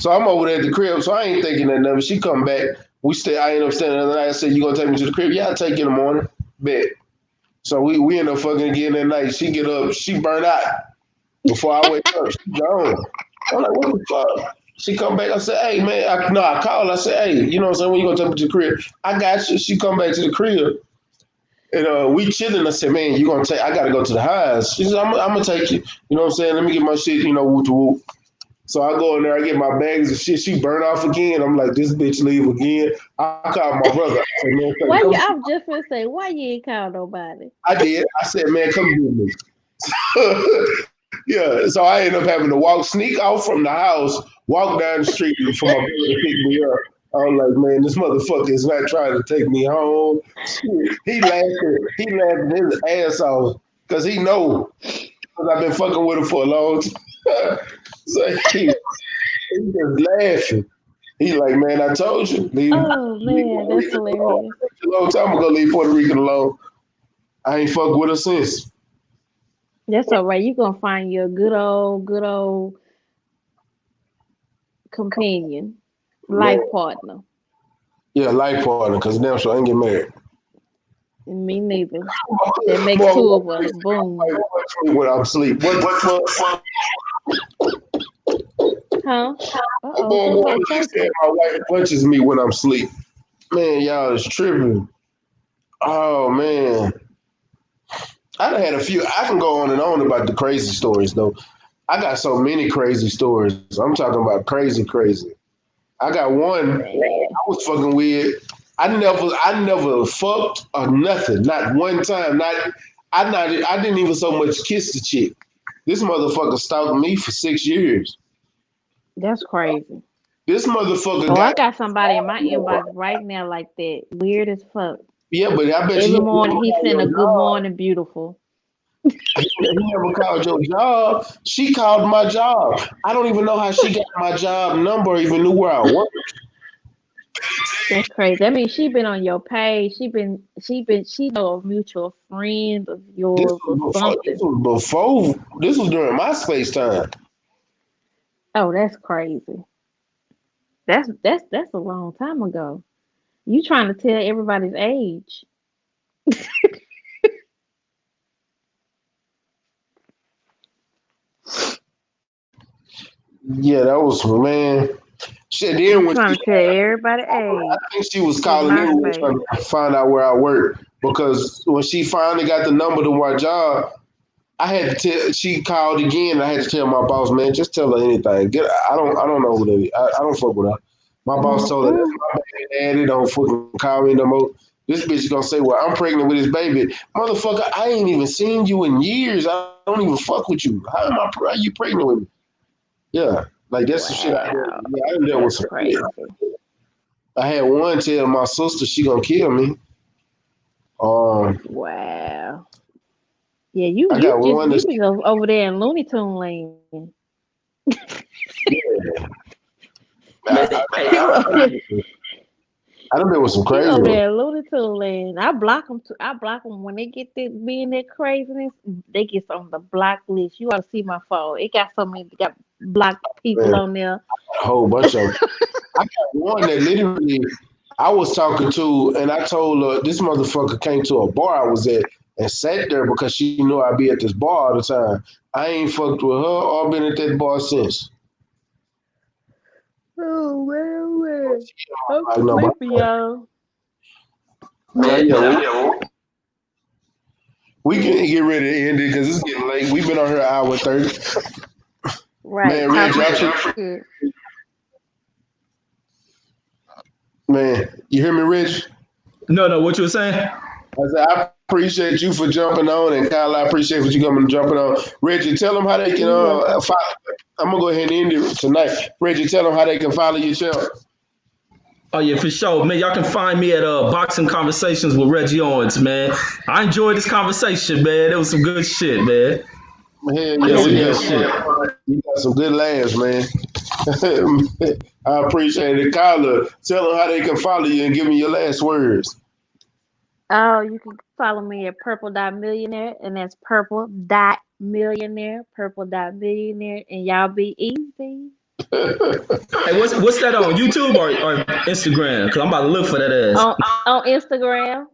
So I'm over there at the crib, so I ain't thinking that never. She come back. I end up staying another night. I said, you gonna take me to the crib? Yeah, I'll take you in the morning. Bet. So we end up fucking again that night. She get up, she burnt out before I wake up. She gone. I'm like, what the fuck? She come back. I said, hey, man. I called. I said, hey, you know what I'm saying? When you gonna take me to the crib? I got you. She come back to the crib. And we chilling. I said, man, you gonna take? I gotta go to the house. She said, I'm gonna take you. You know what I'm saying? Let me get my shit. Whoop to whoop. So I go in there. I get my bags and shit. She burn off again. I'm like, this bitch leave again. I called my brother. I said, man, I'm just gonna say, why you ain't call nobody? I did. I said, man, come get me. Yeah. So I ended up having to sneak out from the house, walk down the street for my brother to pick me up. I was like, man, this motherfucker is not trying to take me home. He laughing his ass off because he know because I've been fucking with him for a long time. So he just laughing. He like, man, I told you. That's hilarious. A long time ago, leave Puerto Rican alone. I ain't fucked with her since. That's all right. You're gonna find your good old companion. Life partner. Yeah, life partner, because damn sure I ain't get married. Me neither. That makes two of us. Boom. When I'm asleep. Huh? She said my wife punches me when I'm asleep. Man, y'all is tripping. Oh man, I done had a few. I can go on and on about the crazy stories though. I got so many crazy stories. I'm talking about crazy, crazy. I got one. I was fucking weird. I never fucked or nothing. Not one time. I didn't even so much kiss the chick. This motherfucker stalked me for 6 years. That's crazy. This motherfucker Oh, I got got somebody in my inbox right now like that. Weird as fuck. yeah, but I bet you Every he morning he never sent a called good your morning, beautiful. job. He never called your job. She called my job. I don't even know how she got my job number or even knew where I worked. That's crazy. That means she been on your page. She know a mutual friend of This yours or was before. This something. was before. This was during MySpace time. Oh, that's crazy. That's a long time ago. You trying to tell everybody's age. Yeah, that was man. Shit. You Then when trying to tell everybody's I age think she was through calling anyway MySpace. trying to find out where I work because when she finally got the number to my job, I had to tell. She called again. I had to tell my boss, man, just tell her anything. I don't know who that is. I don't fuck with her. My boss told her that's Mm-mm. my baby daddy. Don't fucking call me no more. This bitch gonna say, well, I'm pregnant with his baby, motherfucker. I ain't even seen you in years. I don't even fuck with you. How you pregnant with me? Yeah, like that's some shit. Wow, I done dealt with that's some shit. crazy. I had one tell my sister she gonna kill me. Um, Wow. Yeah, you I you got just one you that's been over there in Looney Tune land. You over, I done dealt with some you crazy over ones. there in Looney Tune land. I block them. I block them when they get that being that craziness. They get on the block list. You ought to see my phone. It got so many got blocked people Man, on there. a whole bunch of them. I got one that literally I was talking to, and I told her this motherfucker came to a bar I was at and sat there because she knew I'd be at this bar all the time. I ain't fucked with her or been at that bar since. Oh well. I'm Like no, sleepy, y'all. man, yeah, we can get ready to end it because it's getting late. We've been on here an hour and 30. Right, Man, Reggie, talking shit. man, you hear me, Rich? No, what you were saying? I appreciate you for jumping on, and Kyla, I appreciate what you coming and jumping on. Reggie, tell them how they can You welcome. follow. I'm gonna go ahead and end it tonight. Reggie, tell them how they can follow your channel. Oh yeah, for sure, man. Y'all can find me at Boxing Conversations with Reggie Owens, man. I enjoyed this conversation, man. It was some good shit, man. Hell It yeah, was some we good had shit. you got some good laughs, man. I appreciate it. Kyla, tell them how they can follow you and give me your last words. Oh, you can follow me at purple dot millionaire, and that's purple dot millionaire, purple dot millionaire, and y'all be easy. Hey, what's that on YouTube or Instagram? Cause I'm about to look for that ass. On Instagram.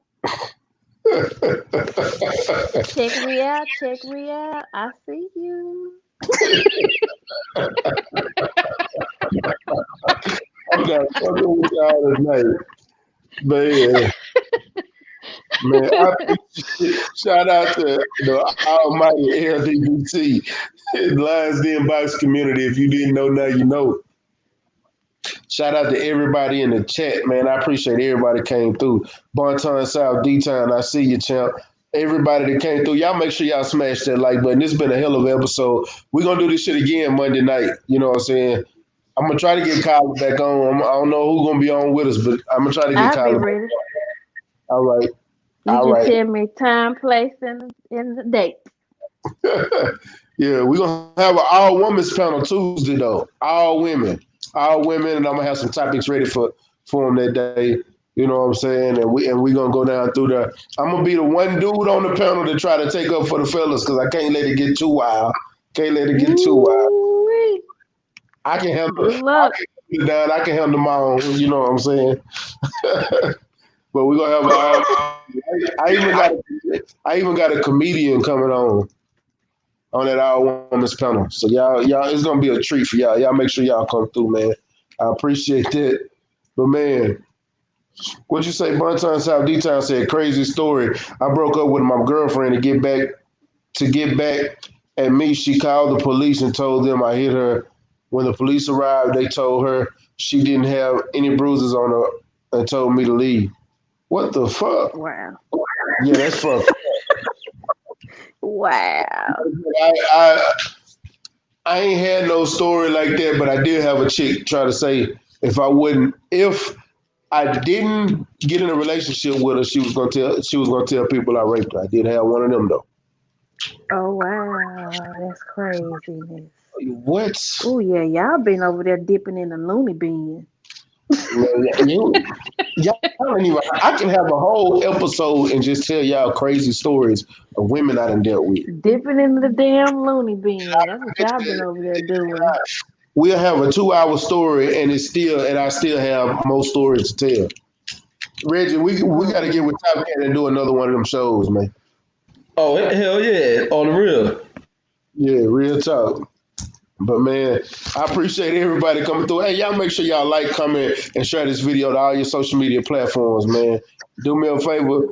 Check me out. Check me out. I see you. I'm not fucking with y'all tonight, man. Man, I shout out to the almighty LGBT, Lions Den Box community. If you didn't know, now you know. Shout out to everybody in the chat, man. I appreciate everybody came through. Bonton South, D-Town, I see you, champ. Everybody that came through, y'all make sure y'all smash that like button. This has been a hell of an episode. We're going to do this shit again Monday night. You know what I'm saying? I'm going to try to get Kyla back on. I don't know who's going to be on with us, but I'm going to try to get I'll be Kyla back. ready. All right. You All just right. tell me time, place, and the date. Yeah, we're going to have an all-women's panel Tuesday, though. All women, and I'm going to have some topics ready for them that day. You know what I'm saying? And we gonna go down through the. I'm gonna be the one dude on the panel to try to take up for the fellas because I can't let it get too wild. Ooh-wee. I can handle Good luck. it down. I can handle my own. You know what I'm saying? But we're gonna have I even got a comedian coming on that all women's panel. So y'all, it's gonna be a treat for y'all. Y'all make sure y'all come through, man. I appreciate that. But man, What you say, Buntown South D-Town said, crazy story. I broke up with my girlfriend to get back at me. She called the police and told them I hit her. When the police arrived, they told her she didn't have any bruises on her and told me to leave. What the fuck? Wow. Yeah, that's fucked. Wow. I ain't had no story like that, but I did have a chick try to say if I didn't get in a relationship with her, she was gonna tell people I raped her. I did have one of them though. Oh wow, that's craziness. What? Oh yeah, y'all been over there dipping in the loony bin. I can have a whole episode and just tell y'all crazy stories of women I done dealt with. Dipping in the damn loony bin. That's what y'all been over there doing. We'll have a 2-hour story and I still have more stories to tell. Reggie, we got to get with Top Cat and do another one of them shows, man. Oh, hell yeah. On the real. Yeah, real talk. But man, I appreciate everybody coming through. Hey, y'all make sure y'all like, comment, and share this video to all your social media platforms, man. Do me a favor,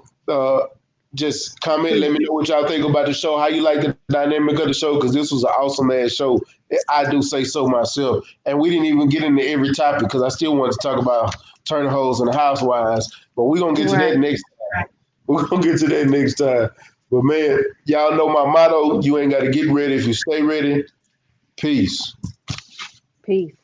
just comment, let me know what y'all think about the show, how you like the dynamic of the show, because this was an awesome ass show. I do say so myself. And we didn't even get into every topic because I still want to talk about turning hoes and the housewives. But we're going to get to that next time. We're going to get to that next time. But man, y'all know my motto, you ain't got to get ready if you stay ready. Peace. Peace.